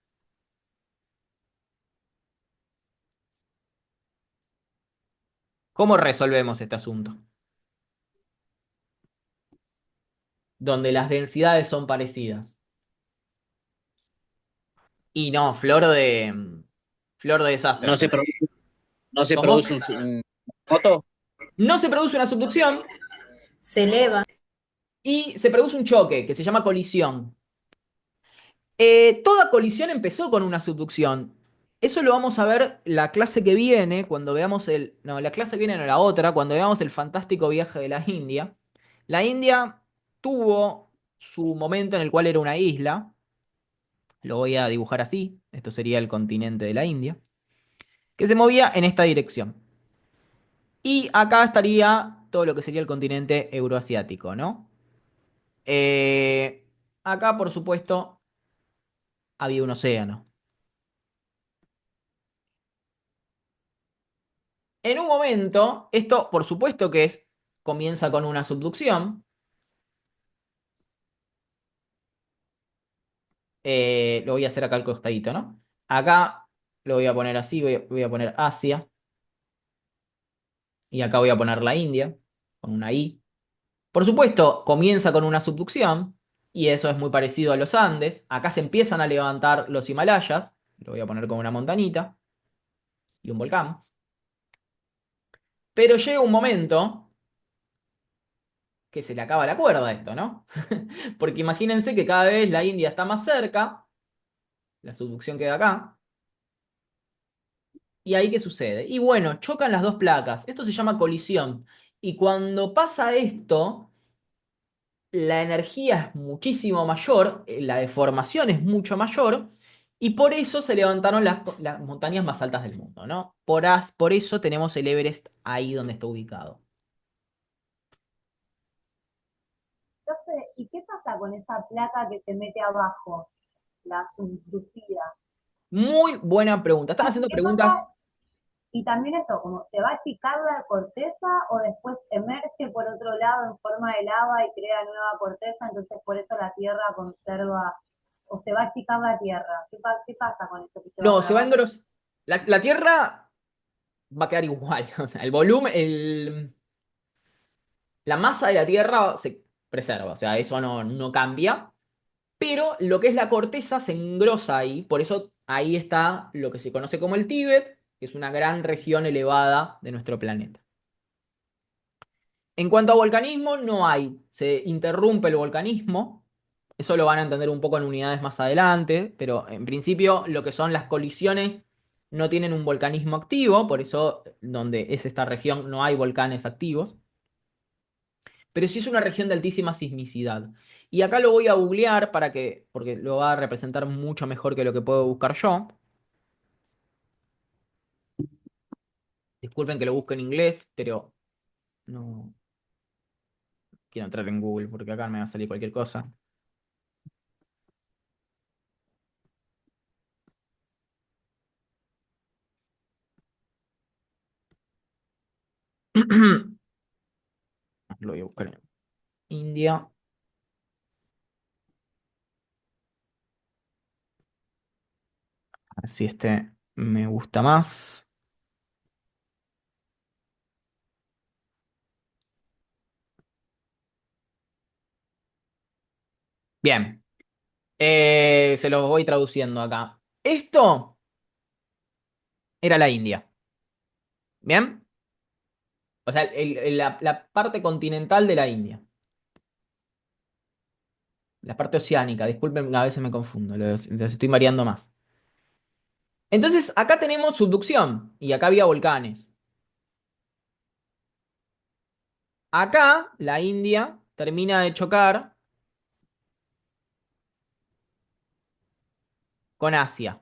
¿Cómo resolvemos este asunto? Donde las densidades son parecidas. Y no, flor de desastre.
No se produce, no se
¿Cómo?
produce un foto.
No se produce una subducción
Se eleva.
y se produce un choque que se llama colisión. Toda colisión empezó con una subducción. Eso lo vamos a ver la clase que viene, cuando veamos el... No, la clase que viene no, la otra, cuando veamos el fantástico viaje de la India. La India tuvo su momento en el cual era una isla. Lo voy a dibujar así. Esto sería el continente de la India. Que se movía en esta dirección. Y acá estaría todo lo que sería el continente euroasiático, ¿no? Eh, Acá, por supuesto, había un océano. En un momento, esto por supuesto que comienza con una subducción. Lo voy a hacer acá al costadito, ¿no? Acá lo voy a poner así, voy a poner Asia. Y acá voy a poner la India, con una I. Por supuesto, comienza con una subducción, y eso es muy parecido a los Andes. Acá se empiezan a levantar los Himalayas, lo voy a poner como una montañita y un volcán. Pero llega un momento que se le acaba la cuerda a esto, ¿no? Porque imagínense que cada vez la India está más cerca, la subducción queda acá, y ahí ¿qué sucede? Y bueno, chocan las dos placas, esto se llama colisión, y cuando pasa esto, la energía es muchísimo mayor, la deformación es mucho mayor, y por eso se levantaron las montañas más altas del mundo, ¿no? Por eso tenemos el Everest ahí donde está ubicado.
Entonces, ¿y qué pasa con esa placa que se mete abajo, la subducida?
Muy buena pregunta. Están haciendo
¿Qué
preguntas.
pasa? Y también esto, como se va a achicar la corteza o después emerge por otro lado en forma de lava y crea nueva corteza, entonces por eso la Tierra conserva, o se va a achicar la Tierra. ¿Qué pasa con eso que se va
No,
para
se va a
abajo?
la Tierra va a quedar igual. O sea, el volumen, la masa de la Tierra se preserva. O sea, eso no cambia. Pero lo que es la corteza se engrosa ahí. Por eso ahí está lo que se conoce como el Tíbet, que es una gran región elevada de nuestro planeta. En cuanto a volcanismo, no hay. Se interrumpe el volcanismo. Eso lo van a entender un poco en unidades más adelante, pero en principio lo que son las colisiones no tienen un volcanismo activo, por eso donde es esta región no hay volcanes activos, pero sí es una región de altísima sismicidad. Y acá lo voy a googlear porque lo va a representar mucho mejor que lo que puedo buscar yo. Disculpen que lo busque en inglés, pero no quiero entrar en Google porque acá me va a salir cualquier cosa. Lo voy a buscar en India. A ver si este me gusta más. Bien, se los voy traduciendo acá. Esto era la India. ¿Bien? O sea, la parte continental de la India. La parte oceánica. Disculpen, a veces me confundo. Los estoy mareando más. Entonces, acá tenemos subducción. Y acá había volcanes. Acá, la India termina de chocar con Asia.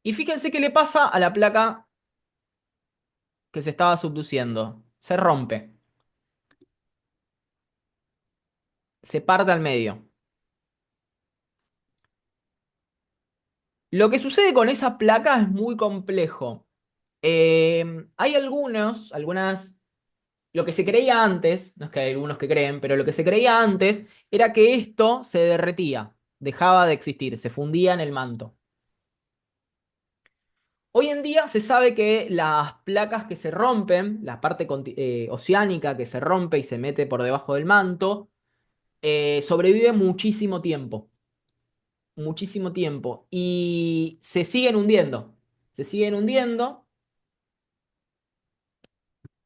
Y fíjense qué le pasa a la placa que se estaba subduciendo. Se rompe. Se parte al medio. Lo que sucede con esa placa es muy complejo. Hay lo que se creía antes, no es que hay algunos que creen, pero lo que se creía antes era que esto se derretía, dejaba de existir, se fundía en el manto. Hoy en día se sabe que las placas que se rompen, la parte oceánica que se rompe y se mete por debajo del manto, sobrevive muchísimo tiempo, y se siguen hundiendo, se siguen hundiendo.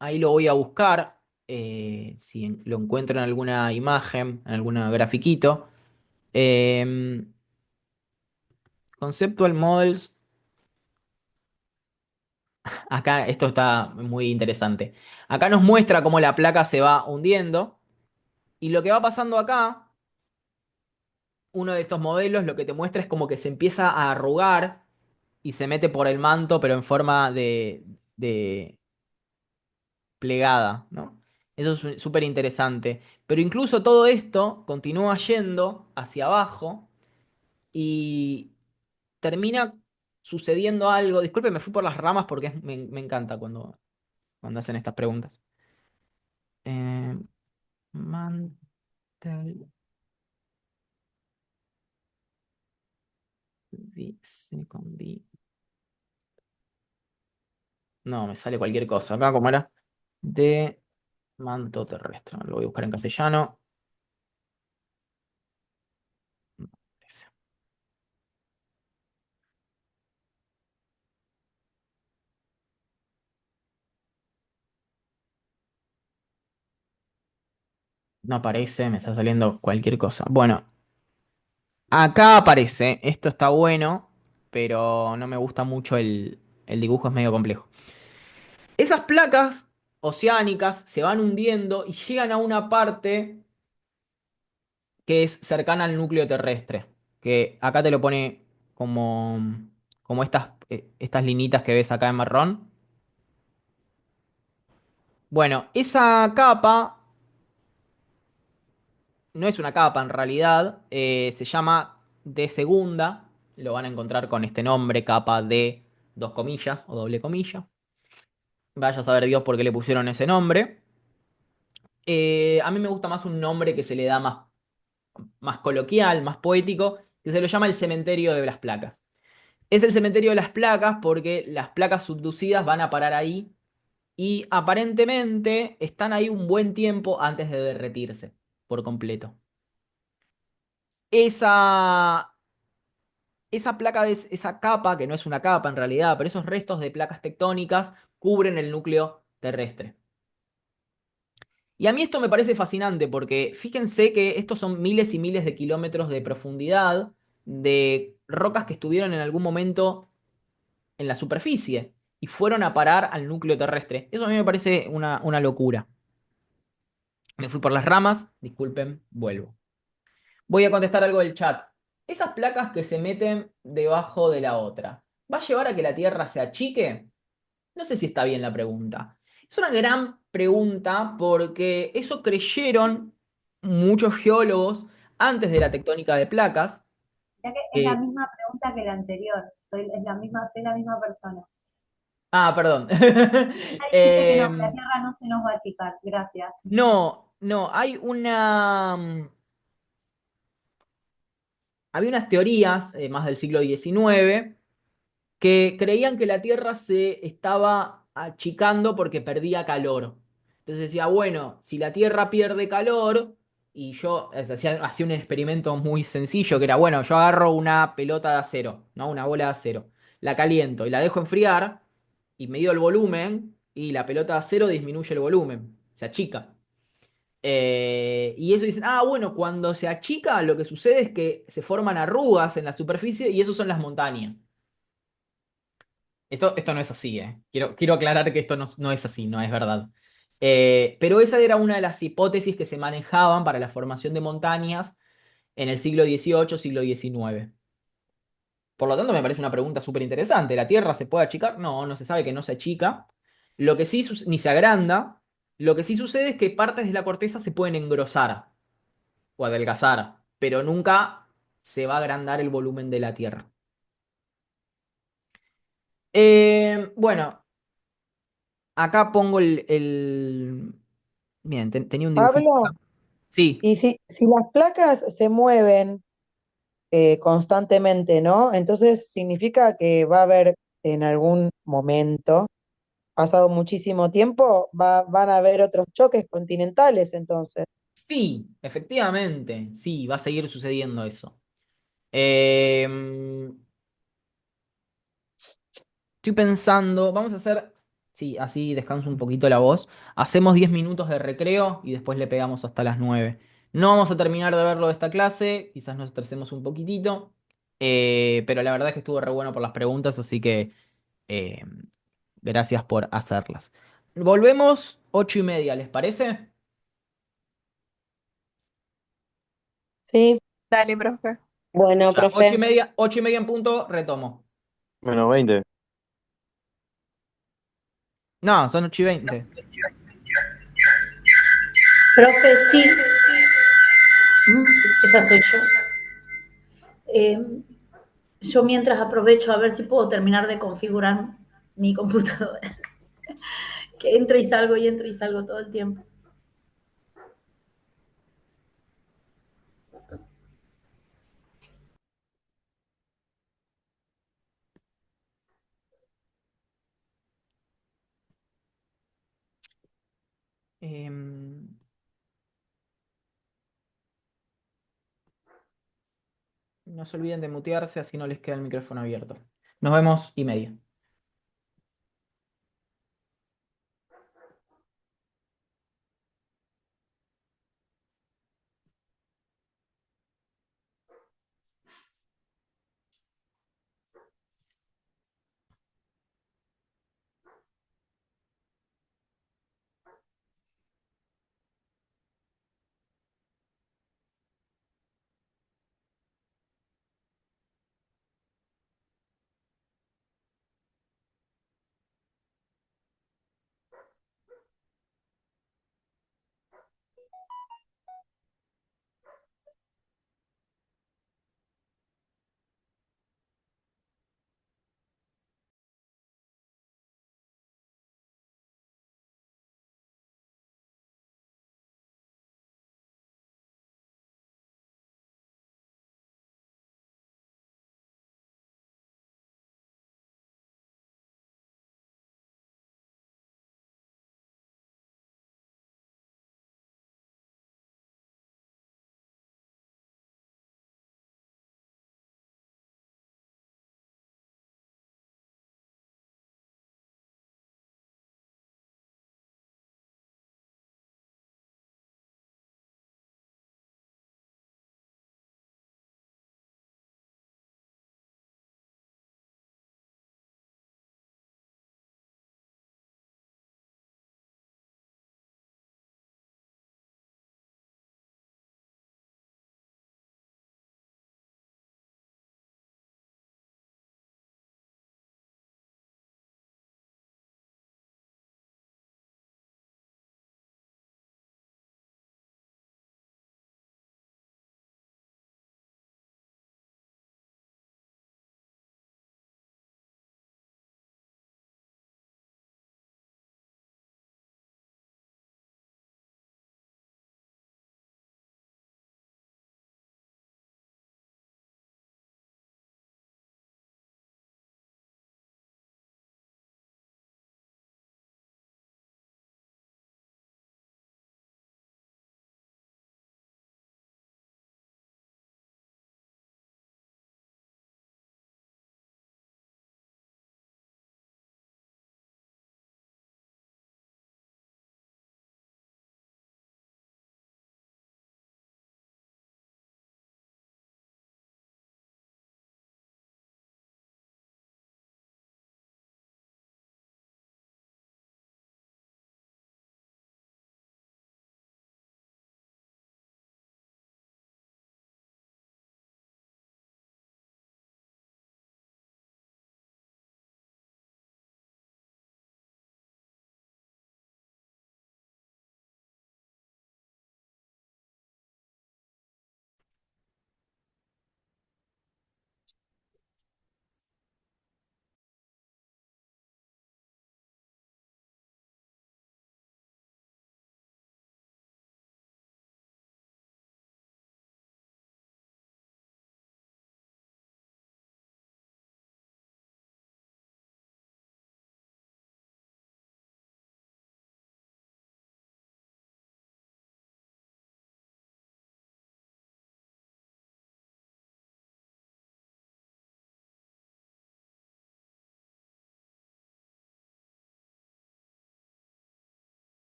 Ahí lo voy a buscar, si lo encuentro en alguna imagen, en alguna grafiquito. Em, Conceptual Models. Acá esto está muy interesante. Acá nos muestra cómo la placa se va hundiendo. Y lo que va pasando acá, uno de estos modelos, lo que te muestra es como que se empieza a arrugar y se mete por el manto, pero en forma de plegada, ¿no? Eso es súper interesante. Pero incluso todo esto continúa yendo hacia abajo y termina sucediendo algo. Disculpe, me fui por las ramas porque me encanta cuando hacen estas preguntas. Eh, mantel dice con No, me sale cualquier cosa. Acá, ¿cómo era? De manto terrestre. Lo voy a buscar en castellano. No aparece, me está saliendo cualquier cosa. Bueno, acá aparece. Esto está bueno, pero no me gusta mucho el dibujo, es medio complejo. Esas placas oceánicas se van hundiendo y llegan a una parte que es cercana al núcleo terrestre. Que acá te lo pone como, como estas linitas que ves acá en marrón. Bueno, esa capa no es una capa en realidad, se llama de segunda, lo van a encontrar con este nombre, capa de dos comillas o doble comilla. Vaya a saber Dios por qué le pusieron ese nombre. A mí me gusta más un nombre que se le da más coloquial, más poético, que se lo llama el cementerio de las placas. Es el cementerio de las placas porque las placas subducidas van a parar ahí y aparentemente están ahí un buen tiempo antes de derretirse por completo. Esa, esa capa, que no es una capa en realidad, pero esos restos de placas tectónicas cubren el núcleo terrestre. Y a mí esto me parece fascinante porque fíjense que estos son miles y miles de kilómetros de profundidad de rocas que estuvieron en algún momento en la superficie y fueron a parar al núcleo terrestre. Eso a mí me parece una locura. Me fui por las ramas, disculpen, vuelvo. Voy a contestar algo del chat. Esas placas que se meten debajo de la otra, ¿va a llevar a que la Tierra se achique? No sé si está bien la pregunta. Es una gran pregunta porque eso creyeron muchos geólogos antes de la tectónica de placas.
Ya que es la
Eh,
misma pregunta que la anterior, soy la misma persona.
perdón.
Dijiste que no, que la
Em,
Tierra no se nos va a achicar, gracias.
no, no, había unas teorías más del siglo XIX que creían que la Tierra se estaba achicando porque perdía calor. Entonces decía, bueno, si la Tierra pierde calor, y yo hacía un experimento muy sencillo, que era, bueno, yo agarro una pelota de acero, ¿no? Una bola de acero, la caliento y la dejo enfriar, y mido el volumen, y la pelota de acero disminuye el volumen, se achica. Y eso dicen, bueno, cuando se achica, lo que sucede es que se forman arrugas en la superficie y eso son las montañas. Esto no es así, ¿eh? Quiero aclarar que esto no es así, no es verdad. Pero esa era una de las hipótesis que se manejaban para la formación de montañas en el siglo XVIII, siglo XIX. Por lo tanto, me parece una pregunta súper interesante. ¿La Tierra se puede achicar? No, no se sabe que no se achica. Lo que sí, ni se agranda. Lo que sí sucede es que partes de la corteza se pueden engrosar o adelgazar, pero nunca se va a agrandar el volumen de la Tierra. Bueno, acá pongo Bien, tenía un dibujito
Pablo,
acá. Sí,
y si las placas se mueven constantemente, ¿no? Entonces significa que va a haber en algún momento, pasado muchísimo tiempo, van a haber otros choques continentales entonces.
sí, efectivamente, sí, va a seguir sucediendo eso. Eh, Estoy pensando, vamos a hacer, sí, así descanso un poquito la voz. Hacemos 10 minutos de recreo y después le pegamos hasta las 9. No vamos a terminar de verlo de esta clase, quizás nos estresemos un poquitito, pero la verdad es que estuvo re bueno por las preguntas, así que eh, gracias por hacerlas. Volvemos 8:30, ¿les parece?
Sí,
Dale, profe.
Bueno,
Ya, ocho y
profe.
media, 8:30 en punto, retomo.
-20.
No, son 8:20.
Profe, sí. Esa soy yo. Yo mientras aprovecho a ver si puedo terminar de configurar mi computadora, que entro y salgo todo el tiempo.
Em, no se olviden de mutearse, así no les queda el micrófono abierto. Nos vemos y media.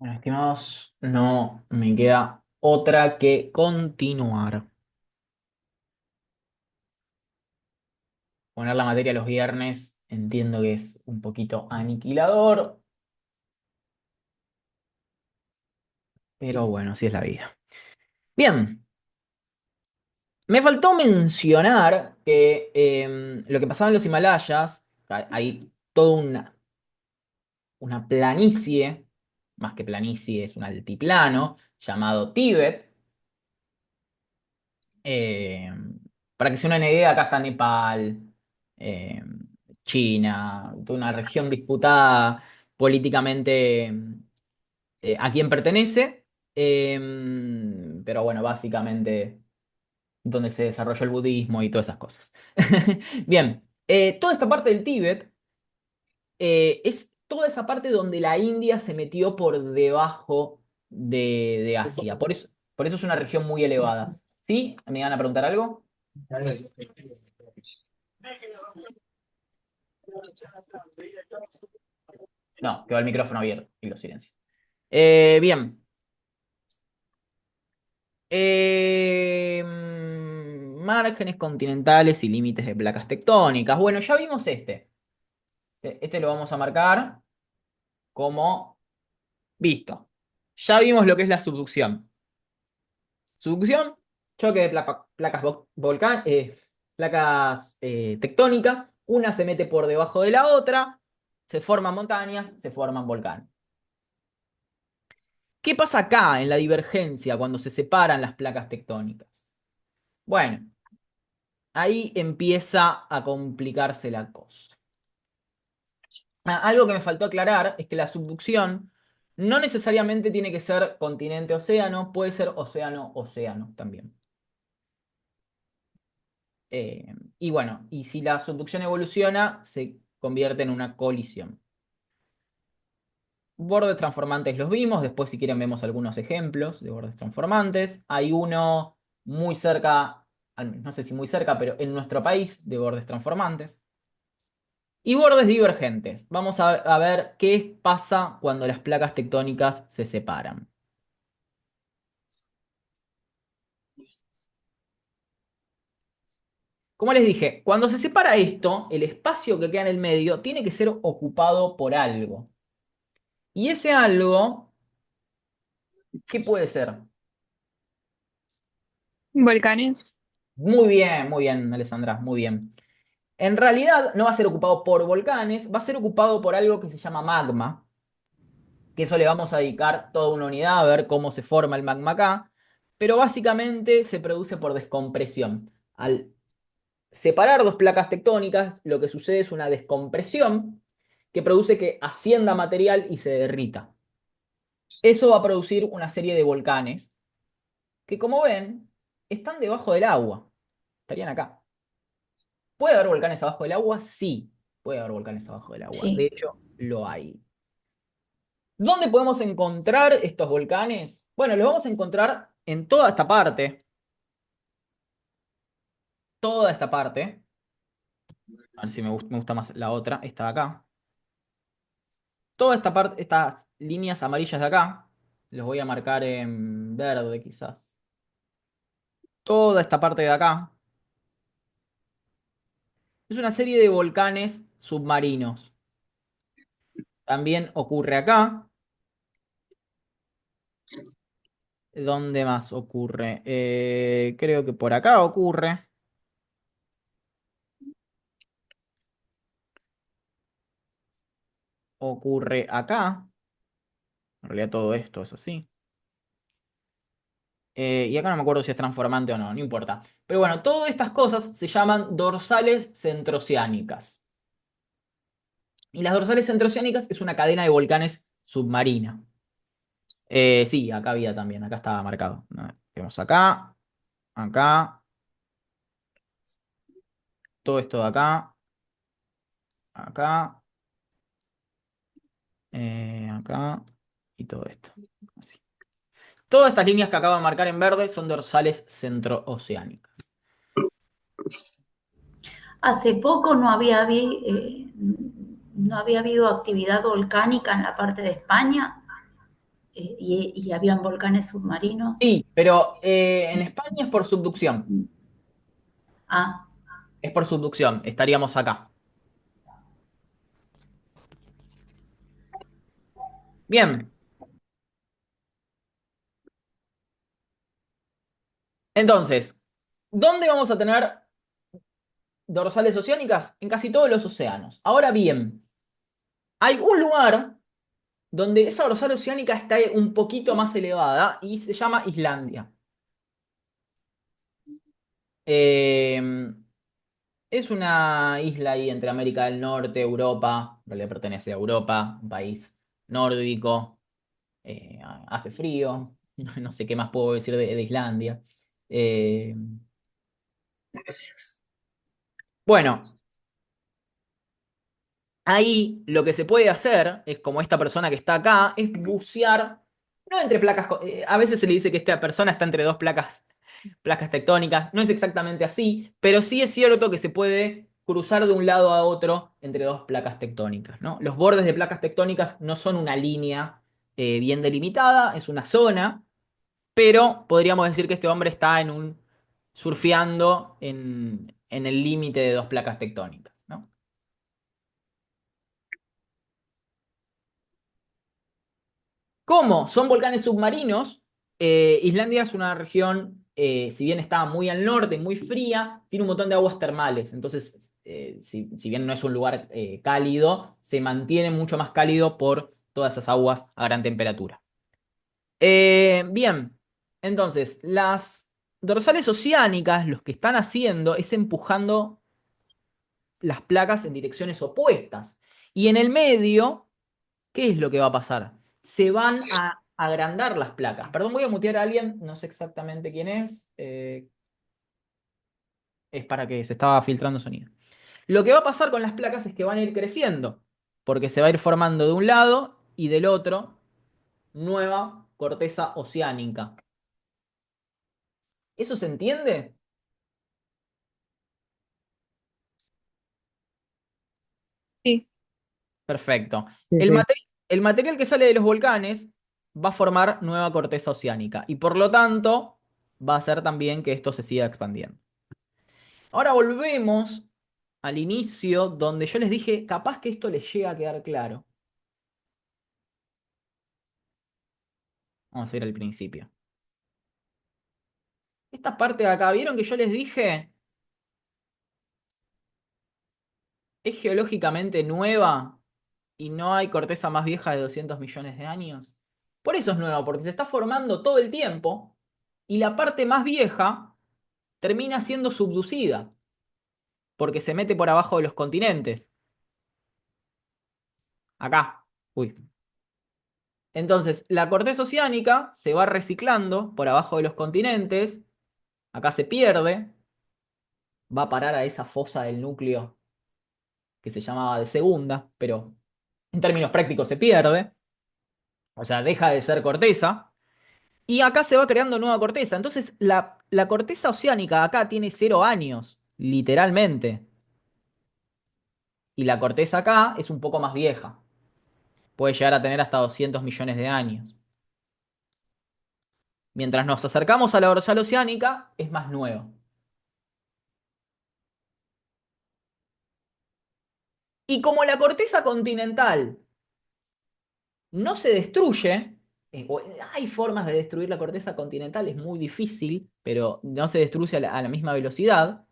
Bueno, estimados, no me queda otra que continuar. Poner la materia los viernes entiendo que es un poquito aniquilador, pero bueno, así es la vida. Bien, me faltó mencionar que lo que pasaba en los Himalayas, hay toda una planicie, más que planicie, es un altiplano llamado Tíbet. Eh, para que se una idea, acá está Nepal, eh, China, toda una región disputada políticamente a quién pertenece, pero bueno, básicamente donde se desarrolló el budismo y todas esas cosas. Bien, toda esta parte del Tíbet es toda esa parte donde la India se metió por debajo de Asia, por eso es una región muy elevada. ¿Sí? ¿Me van a preguntar algo? No, quedó el micrófono abierto y lo silencio. Bien. Márgenes continentales y límites de placas tectónicas. Bueno, ya vimos este. Este lo vamos a marcar como visto. Ya vimos lo que es la subducción. Subducción, choque de placas tectónicas. Una se mete por debajo de la otra, se forman montañas, se forman volcanes. ¿Qué pasa acá en la divergencia cuando se separan las placas tectónicas? Bueno, ahí empieza a complicarse la cosa. Algo que me faltó aclarar es que la subducción no necesariamente tiene que ser continente-océano, puede ser océano-océano también. Y bueno, y si la subducción evoluciona, se convierte en una colisión. Bordes transformantes los vimos, después si quieren vemos algunos ejemplos de bordes transformantes. Hay uno muy cerca, no sé si muy cerca, pero en nuestro país de bordes transformantes. Y bordes divergentes. Vamos a ver qué pasa cuando las placas tectónicas se separan. Como les dije, cuando se separa esto, el espacio que queda en el medio tiene que ser ocupado por algo. Y ese algo, ¿qué puede ser?
Volcanes.
Muy bien, Alessandra, muy bien. En realidad no va a ser ocupado por volcanes, va a ser ocupado por algo que se llama magma, que eso le vamos a dedicar toda una unidad a ver cómo se forma el magma acá, pero básicamente se produce por descompresión. Al separar dos placas tectónicas, lo que sucede es una descompresión que produce que ascienda material y se derrita. Eso va a producir una serie de volcanes que, como ven, están debajo del agua. Estarían acá. ¿Puede haber volcanes abajo del agua? Sí, puede haber volcanes abajo del agua. De
Sí.
hecho, lo hay. ¿Dónde podemos encontrar estos volcanes? Bueno, los vamos a encontrar en toda esta parte. Toda esta parte. A ver si me gusta más la otra, esta de acá. Toda esta parte, estas líneas amarillas de acá, los voy a marcar en verde quizás. Toda esta parte de acá es una serie de volcanes submarinos. También ocurre acá. ¿Dónde más ocurre? Creo que por acá ocurre. Ocurre acá. En realidad todo esto es así. Y acá no me acuerdo si es transformante o no, no importa. Pero bueno, todas estas cosas se llaman dorsales centroceánicas. Y las dorsales centroceánicas es una cadena de volcanes submarina. Sí, acá había también, acá estaba marcado. Tenemos acá, acá, todo esto de acá, acá, acá y todo esto. Así. Todas estas líneas que acabo de marcar en verde son dorsales centrooceánicas.
Hace poco no había habido actividad volcánica en la parte de España. y habían volcanes submarinos.
Sí, pero en España es por subducción.
Ah,
Es por subducción, estaríamos acá. Bien, entonces, ¿dónde vamos a tener dorsales oceánicas? En casi todos los océanos. Ahora bien, hay un lugar donde esa dorsal oceánica está un poquito más elevada y se llama Islandia. Eh, es una isla ahí entre América del Norte, Europa, en realidad pertenece a Europa, un país nórdico, hace frío, no sé qué más puedo decir de Islandia. Eh, bueno, ahí lo que se puede hacer es, como esta persona que está acá, es bucear, no entre placas, a veces se le dice que esta persona está entre dos placas tectónicas, no es exactamente así, pero sí es cierto que se puede cruzar de un lado a otro entre dos placas tectónicas, ¿no? Los bordes de placas tectónicas no son una línea bien delimitada, es una zona, pero podríamos decir que este hombre está surfeando en el límite de dos placas tectónicas, ¿no? ¿Cómo? Son volcanes submarinos. Islandia es una región, si bien está muy al norte, muy fría, tiene un montón de aguas termales. Entonces, si bien no es un lugar cálido, se mantiene mucho más cálido por todas esas aguas a gran temperatura. Bien, entonces, las dorsales oceánicas lo que están haciendo es empujando las placas en direcciones opuestas. Y en el medio, ¿qué es lo que va a pasar? Se van a agrandar las placas. Perdón, voy a mutear a alguien, no sé exactamente quién es. Es para que se estaba filtrando sonido. Lo que va a pasar con las placas es que van a ir creciendo, porque se va a ir formando de un lado y del otro nueva corteza oceánica. ¿Eso se entiende?
Sí.
Perfecto.
Sí,
El,
sí.
el material que sale de los volcanes va a formar nueva corteza oceánica y por lo tanto va a hacer también que esto se siga expandiendo. Ahora volvemos al inicio donde yo les dije, capaz que esto les llega a quedar claro. Vamos a ir al principio. Esta parte de acá, ¿vieron que yo les dije? Es geológicamente nueva y no hay corteza más vieja de 200 millones de años. Por eso es nueva, porque se está formando todo el tiempo y la parte más vieja termina siendo subducida, porque se mete por abajo de los continentes. Acá. Uy. Entonces, la corteza oceánica se va reciclando por abajo de los continentes. Acá se pierde. Va a parar a esa fosa del núcleo que se llamaba de segunda, pero en términos prácticos se pierde. O sea, deja de ser corteza. Y acá se va creando nueva corteza. Entonces, la corteza oceánica acá tiene 0 años, literalmente. Y la corteza acá es un poco más vieja. Puede llegar a tener hasta 200 millones de años. Mientras nos acercamos a la dorsal oceánica, es más nuevo. Y como la corteza continental no se destruye, hay formas de destruir la corteza continental, es muy difícil, pero no se destruye a la misma velocidad.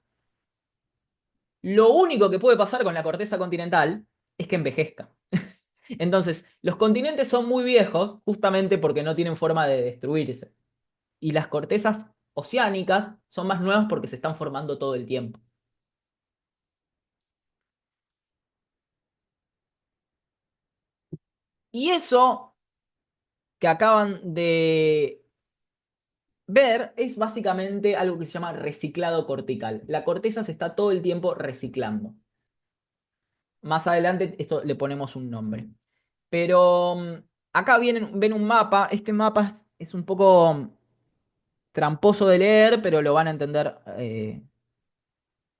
Lo único que puede pasar con la corteza continental es que envejezca. Entonces, los continentes son muy viejos justamente porque no tienen forma de destruirse. Y las cortezas oceánicas son más nuevas porque se están formando todo el tiempo. Y eso que acaban de ver es básicamente algo que se llama reciclado cortical. La corteza se está todo el tiempo reciclando. Más adelante esto le ponemos un nombre. Pero acá ven un mapa. Este mapa es un poco tramposo de leer, pero lo van a entender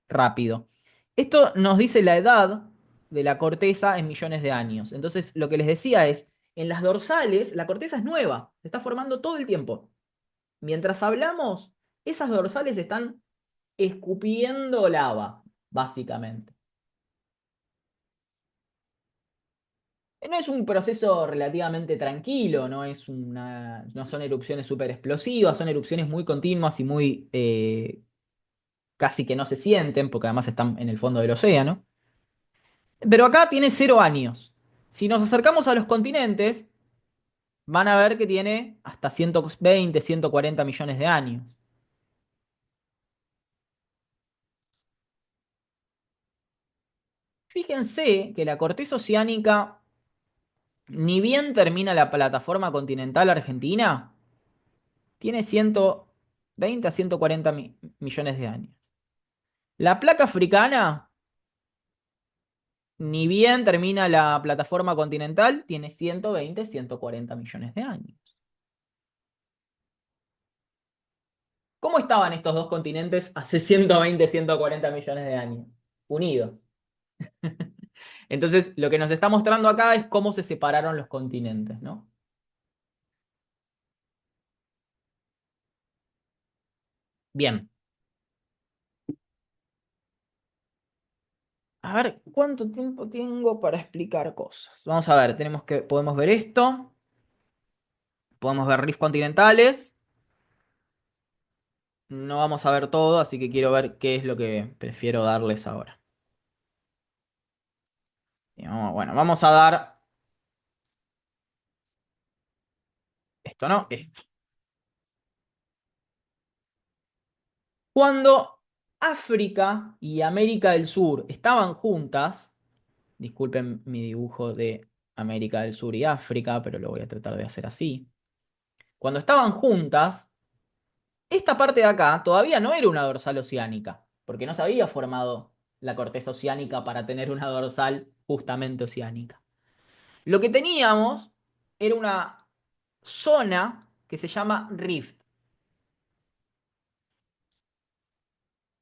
rápido. Esto nos dice la edad de la corteza en millones de años. Entonces, lo que les decía es, En las dorsales, la corteza es nueva, se está formando todo el tiempo. Mientras hablamos, esas dorsales están escupiendo lava, básicamente. No es un proceso relativamente tranquilo, no son erupciones súper explosivas, son erupciones muy continuas y muy casi que no se sienten, porque además están en el fondo del océano. Pero acá tiene 0 años. Si nos acercamos a los continentes, van a ver que tiene hasta 120, 140 millones de años. Fíjense que la corteza oceánica, ni bien termina la plataforma continental argentina, tiene 120 a 140 millones de años. La placa africana, ni bien termina la plataforma continental, tiene 120, 140 millones de años. ¿Cómo estaban estos dos continentes hace 120, 140 millones de años? Unidos. Entonces, lo que nos está mostrando acá es cómo se separaron los continentes, ¿no? Bien. A ver, ¿cuánto tiempo tengo para explicar cosas? Vamos a ver, podemos ver esto. Podemos ver rifts continentales. No vamos a ver todo, así que quiero ver qué es lo que prefiero darles ahora. Bueno, vamos a dar esto, ¿no? Esto. Cuando África y América del Sur estaban juntas, disculpen mi dibujo de América del Sur y África, pero lo voy a tratar de hacer así. Cuando estaban juntas, esta parte de acá todavía no era una dorsal oceánica, porque no se había formado la corteza oceánica para tener una dorsal justamente oceánica. Lo que teníamos era una zona que se llama rift.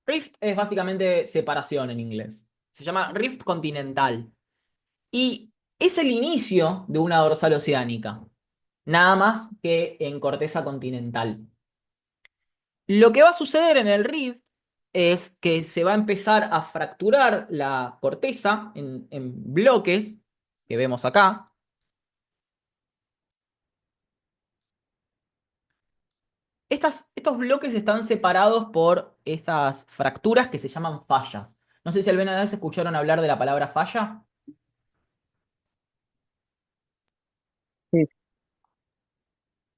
Rift es básicamente separación en inglés. Se llama rift continental. Y es el inicio de una dorsal oceánica. Nada más que en corteza continental. Lo que va a suceder en el rift es que se va a empezar a fracturar la corteza en bloques que vemos acá. Estos bloques están separados por esas fracturas que se llaman fallas. No sé si alguna vez escucharon hablar de la palabra falla.
Sí.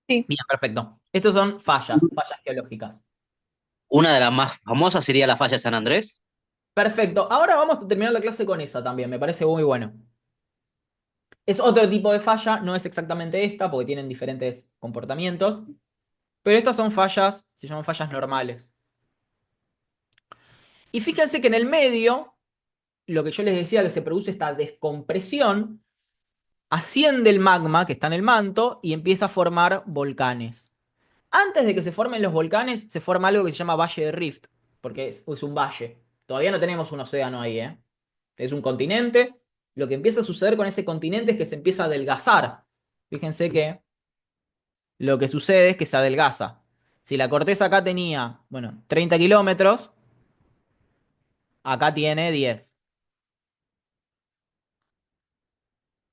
Sí.
Bien, perfecto. Estos son fallas geológicas.
Una de las más famosas sería la falla de San Andrés.
Perfecto. Ahora vamos a terminar la clase con esa también. Me parece muy bueno. Es otro tipo de falla, no es exactamente esta, porque tienen diferentes comportamientos. Pero estas son fallas, se llaman fallas normales. Y fíjense que en el medio, lo que yo les decía que se produce esta descompresión, asciende el magma que está en el manto y empieza a formar volcanes. Antes de que se formen los volcanes, se forma algo que se llama Valle de Rift, porque es un valle. Todavía no tenemos un océano ahí, ¿eh? Es un continente. Lo que empieza a suceder con ese continente es que se empieza a adelgazar. Fíjense que lo que sucede es que se adelgaza. Si la corteza acá tenía, bueno, 30 kilómetros, acá tiene 10.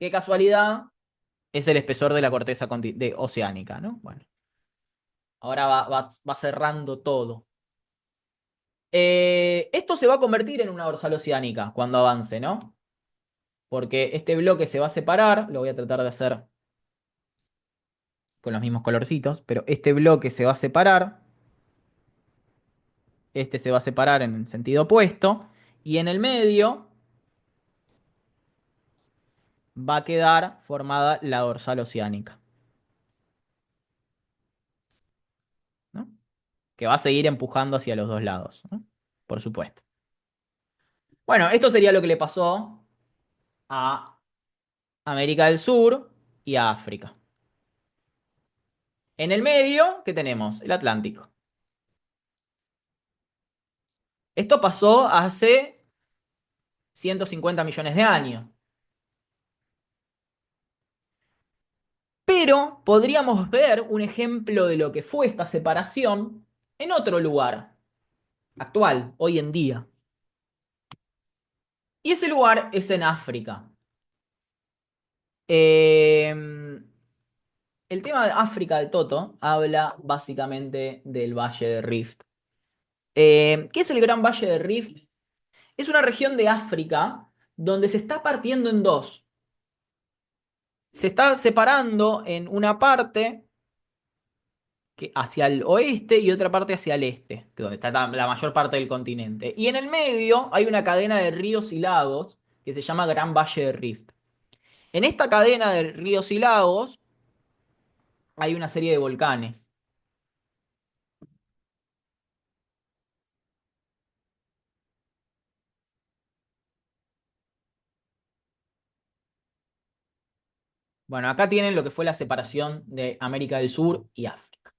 Qué casualidad, es el espesor de la corteza oceánica, ¿no? Bueno, ahora va cerrando todo. Esto se va a convertir en una dorsal oceánica cuando avance, ¿no? Porque este bloque se va a separar, lo voy a tratar de hacer con los mismos colorcitos, pero este bloque se va a separar, este se va a separar en el sentido opuesto, y en el medio va a quedar formada la dorsal oceánica, ¿no? Que va a seguir empujando hacia los dos lados, ¿no? Por supuesto. Bueno, esto sería lo que le pasó a América del Sur y a África. En el medio, ¿qué tenemos? El Atlántico. Esto pasó hace 150 millones de años. Pero podríamos ver un ejemplo de lo que fue esta separación en otro lugar, actual, hoy en día. Y ese lugar es en África. El tema de África de Toto habla básicamente del Valle de Rift. ¿Qué es el Gran Valle de Rift? Es una región de África donde se está partiendo en dos. Se está separando en una parte hacia el oeste y otra parte hacia el este, donde está la mayor parte del continente. Y en el medio hay una cadena de ríos y lagos que se llama Gran Valle de Rift. En esta cadena de ríos y lagos hay una serie de volcanes. Bueno, acá tienen lo que fue la separación de América del Sur y África.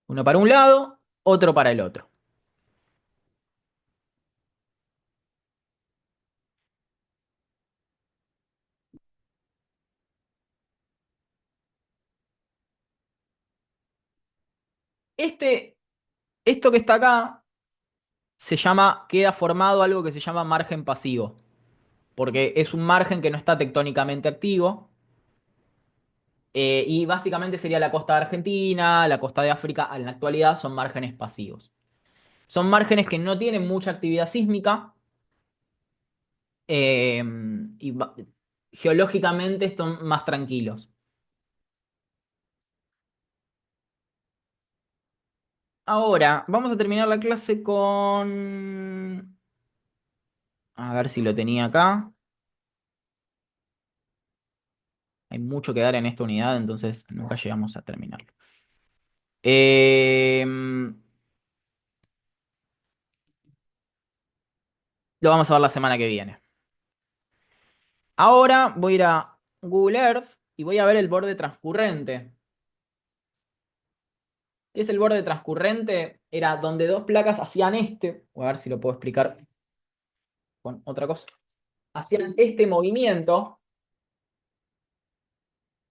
Uno para un lado, otro para el otro. Esto que está acá queda formado algo que se llama margen pasivo, porque es un margen que no está tectónicamente activo, y básicamente sería la costa de Argentina, la costa de África, en la actualidad son márgenes pasivos. Son márgenes que no tienen mucha actividad sísmica, eh, y geológicamente están más tranquilos. Ahora, vamos a terminar la clase con... A ver si lo tenía acá. Hay mucho que dar en esta unidad, entonces nunca llegamos a terminarlo. Lo vamos a ver la semana que viene. Ahora voy a ir a Google Earth y voy a ver el borde transcurrente. ¿Qué es el borde transcurrente? Era donde dos placas hacían voy a ver si lo puedo explicar con otra cosa. Hacían este movimiento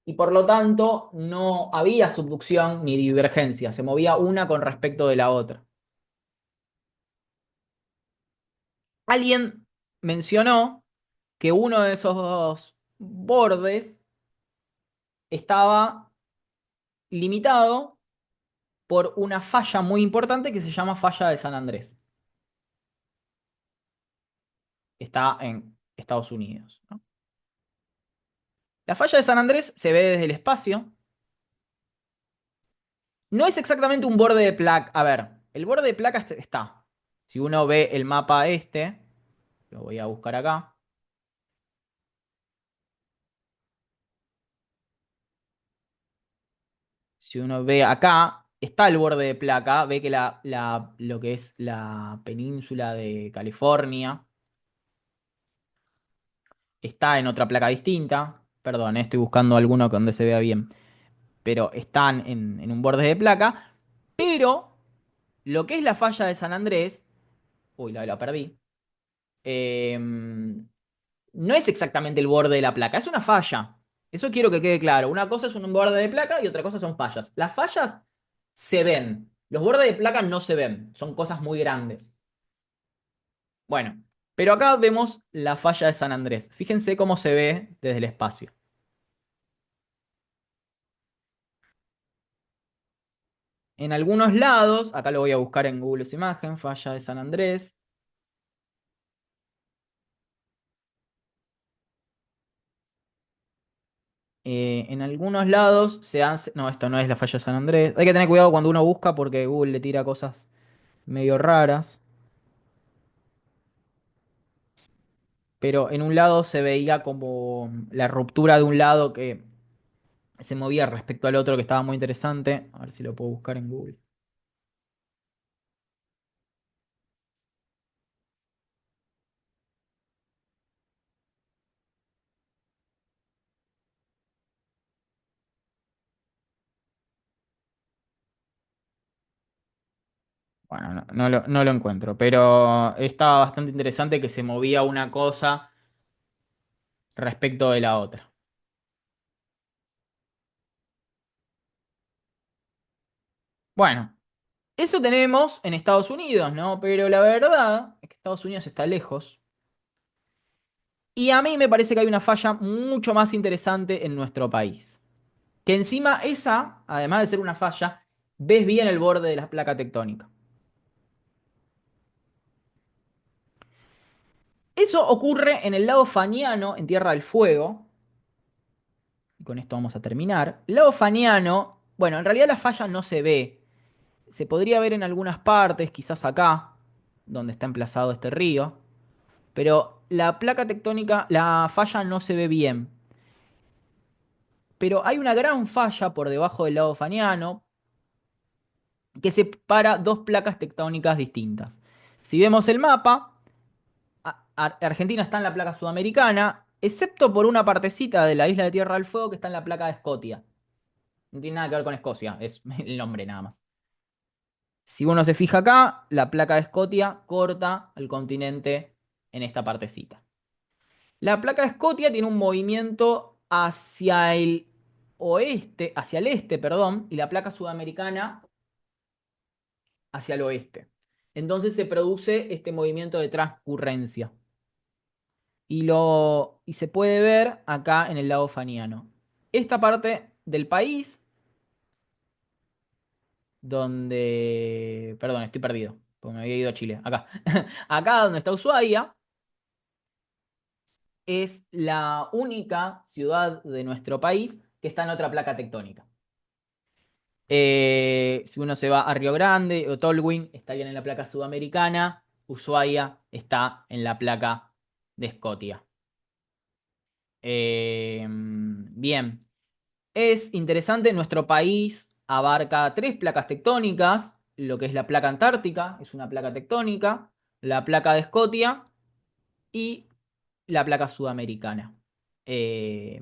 y por lo tanto no había subducción ni divergencia. Se movía una con respecto de la otra. Alguien mencionó que uno de esos dos bordes estaba limitado por una falla muy importante que se llama falla de San Andrés. Está en Estados Unidos, ¿no? La falla de San Andrés se ve desde el espacio. No es exactamente un borde de placa. A ver, el borde de placa está. Si uno ve el mapa lo voy a buscar acá. Si uno ve acá, está el borde de placa. Ve que lo que es la península de California está en otra placa distinta. Perdón, estoy buscando alguno donde se vea bien. Pero están en un borde de placa. Pero lo que es la falla de San Andrés, uy, la perdí. No es exactamente el borde de la placa, es una falla. Eso quiero que quede claro. Una cosa es un borde de placa y otra cosa son fallas. Las fallas se ven. Los bordes de placa no se ven. Son cosas muy grandes. Bueno, pero acá vemos la falla de San Andrés. Fíjense cómo se ve desde el espacio. En algunos lados, acá lo voy a buscar en Google Imagen, falla de San Andrés. En algunos lados se han... No, esto no es la falla de San Andrés. Hay que tener cuidado cuando uno busca porque Google le tira cosas medio raras. Pero en un lado se veía como la ruptura de un lado que se movía respecto al otro que estaba muy interesante. A ver si lo puedo buscar en Google. Bueno, no lo encuentro, pero estaba bastante interesante que se movía una cosa respecto de la otra. Bueno, eso tenemos en Estados Unidos, ¿no? Pero la verdad es que Estados Unidos está lejos. Y a mí me parece que hay una falla mucho más interesante en nuestro país. Que encima esa, además de ser una falla, ves bien el borde de la placa tectónica. Eso ocurre en el lago Faniano, en Tierra del Fuego. Y con esto vamos a terminar. El lago Faniano, bueno, en realidad la falla no se ve. Se podría ver en algunas partes, quizás acá, donde está emplazado este río. Pero la placa tectónica, la falla no se ve bien. Pero hay una gran falla por debajo del lago Faniano que separa dos placas tectónicas distintas. Si vemos el mapa, Argentina está en la placa sudamericana, excepto por una partecita de la isla de Tierra del Fuego que está en la placa de Escotia. No tiene nada que ver con Escocia, es el nombre nada más. Si uno se fija acá, la placa de Escotia corta el continente en esta partecita. La placa de Escotia tiene un movimiento hacia el oeste, hacia el este, perdón, y la placa sudamericana hacia el oeste. Entonces se produce este movimiento de transcurrencia. Y se puede ver acá en el lago Faniano. Esta parte del país, donde... Perdón, estoy perdido, porque me había ido a Chile. Acá. Acá donde está Ushuaia, es la única ciudad de nuestro país que está en otra placa tectónica. Si uno se va a Río Grande o Tolwyn, estarían en la placa sudamericana. Ushuaia está en la placa de Escotia. Bien, es interesante, nuestro país abarca tres placas tectónicas, lo que es la placa antártica, es una placa tectónica, la placa de Escotia y la placa sudamericana. Eh,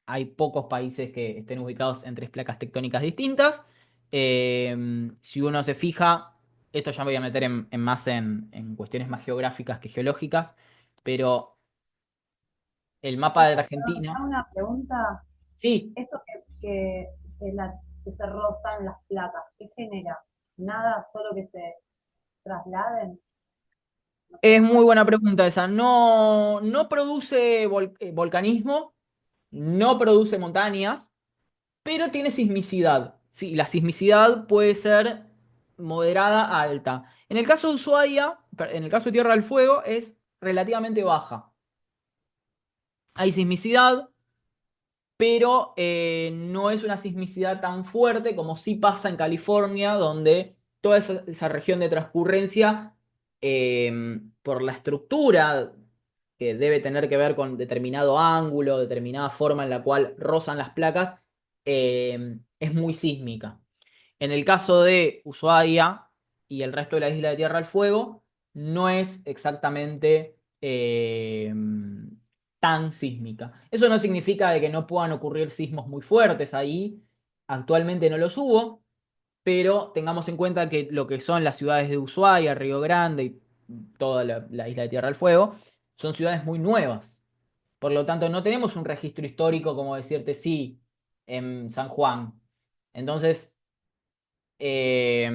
Hay pocos países que estén ubicados en tres placas tectónicas distintas. Si uno se fija, esto ya me voy a meter más en cuestiones más geográficas que geológicas, pero el mapa de la
Perdón,
Argentina,
una pregunta.
sí,
Esto que se rozan las placas, ¿qué genera? Nada, solo que se trasladen. No sé
es
cómo
muy
es.
buena pregunta esa. No, no produce volcanismo, no produce montañas, pero tiene sismicidad. Sí, la sismicidad puede ser moderada a alta. En el caso de Ushuaia, en el caso de Tierra del Fuego, es relativamente baja. Hay sismicidad, pero no es una sismicidad tan fuerte como sí pasa en California, donde toda esa región de transcurrencia, por la estructura que debe tener que ver con determinado ángulo, determinada forma en la cual rozan las placas, es muy sísmica. En el caso de Ushuaia y el resto de la isla de Tierra del Fuego, no es exactamente tan sísmica. Eso no significa de que no puedan ocurrir sismos muy fuertes ahí. Actualmente no los hubo, pero tengamos en cuenta que lo que son las ciudades de Ushuaia, Río Grande y toda la isla de Tierra del Fuego son ciudades muy nuevas. Por lo tanto, no tenemos un registro histórico como decirte sí en San Juan. Entonces, eh,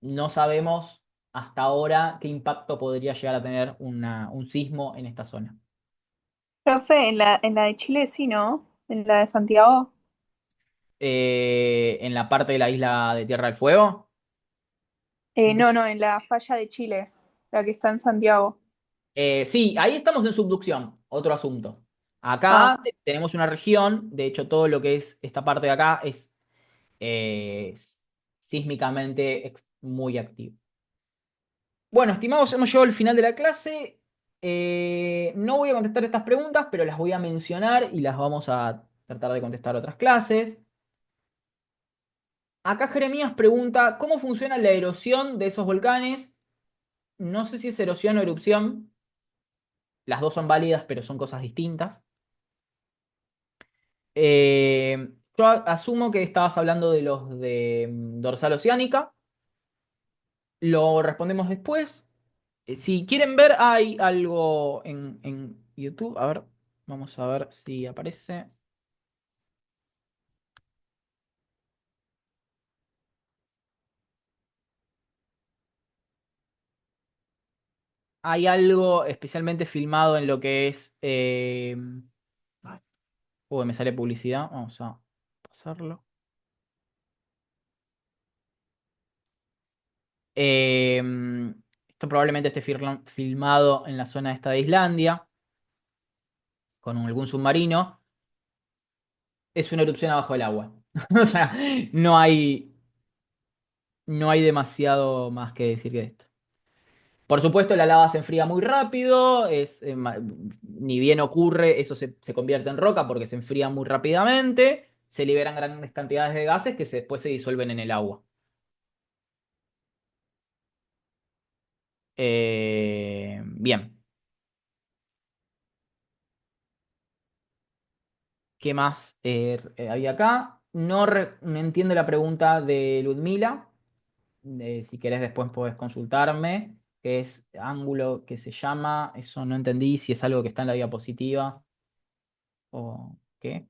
no sabemos hasta ahora qué impacto podría llegar a tener un sismo en esta zona.
Profe, en la de Chile sí, ¿no? En la de Santiago.
En la parte de la isla de Tierra del Fuego.
No, no, en la falla de Chile, la que está en Santiago.
Sí, ahí estamos en subducción, otro asunto.
Ah,
Acá tenemos una región, de hecho todo lo que es esta parte de acá es eh, sísmicamente muy activo. Bueno, estimados, hemos llegado al final de la clase. No voy a contestar estas preguntas, pero las voy a mencionar y las vamos a tratar de contestar otras clases. Acá Jeremías pregunta, ¿cómo funciona la erosión de esos volcanes? No sé si es erosión o erupción. Las dos son válidas, pero son cosas distintas. Yo asumo que estabas hablando de los de dorsal oceánica. Lo respondemos después. Si quieren ver, hay algo en YouTube. A ver, vamos a ver si aparece. hay algo especialmente filmado en lo que es... uy, me sale publicidad. Vamos a pasarlo. Esto probablemente esté filmado en la zona esta de Islandia, con algún submarino. Es una erupción abajo del agua. O sea, no hay, no hay demasiado más que decir que esto. Por supuesto, la lava se enfría muy rápido, ni bien ocurre, eso se convierte en roca porque se enfría muy rápidamente, se liberan grandes cantidades de gases que después se disuelven en el agua. Bien. ¿Qué más había acá? No entiendo la pregunta de Ludmila. Si querés después podés consultarme. Que es ángulo que se llama. Eso no entendí si es algo que está en la diapositiva o qué.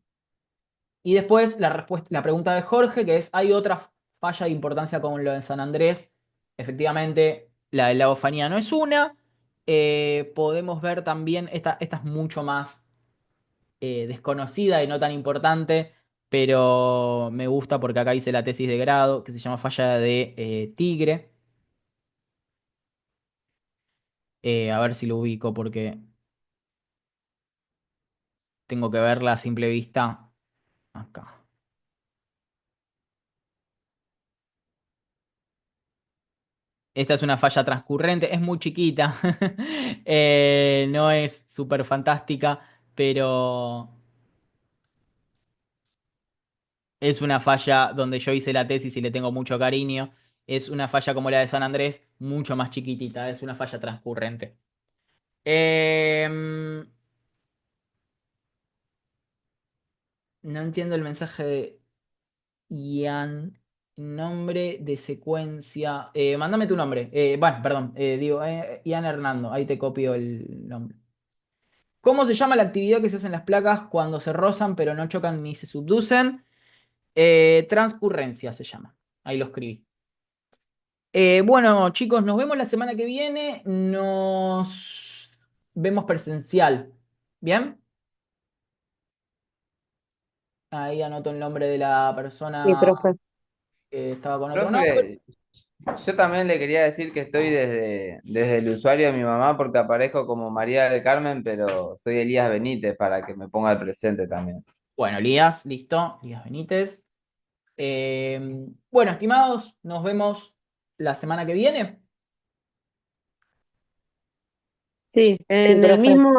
Y después la pregunta de Jorge, que es, ¿hay otra falla de importancia como lo de San Andrés? Efectivamente, la del lago Fanía no es una. Podemos ver también, esta es mucho más desconocida y no tan importante, pero me gusta porque acá hice la tesis de grado, que se llama falla de Tigre. A ver si lo ubico porque tengo que verla a simple vista acá. Esta es una falla transcurrente, es muy chiquita, no es súper fantástica, pero es una falla donde yo hice la tesis y le tengo mucho cariño. Es una falla como la de San Andrés, mucho más chiquitita, es una falla transcurrente. Em, no entiendo el mensaje de Ian. Nombre de secuencia. Mándame tu nombre. Bueno, perdón. Digo, Ian Hernando. Ahí te copio el nombre. ¿Cómo se llama la actividad que se hace en las placas cuando se rozan pero no chocan ni se subducen? Transcurrencia se llama. Ahí lo escribí. Bueno, chicos, nos vemos la semana que viene. Nos vemos presencial. ¿Bien? Ahí anoto el nombre de la
Sí,
persona
profe.
que estaba con otro nombre.
Profe, yo también le quería decir que estoy desde el usuario de mi mamá porque aparezco como María del Carmen, pero soy Elías Benítez para que me ponga el presente también.
Bueno, Elías, listo. Elías Benítez. Bueno, estimados, nos vemos la semana que viene.
Sí,
Sí,
en el
profe.
mismo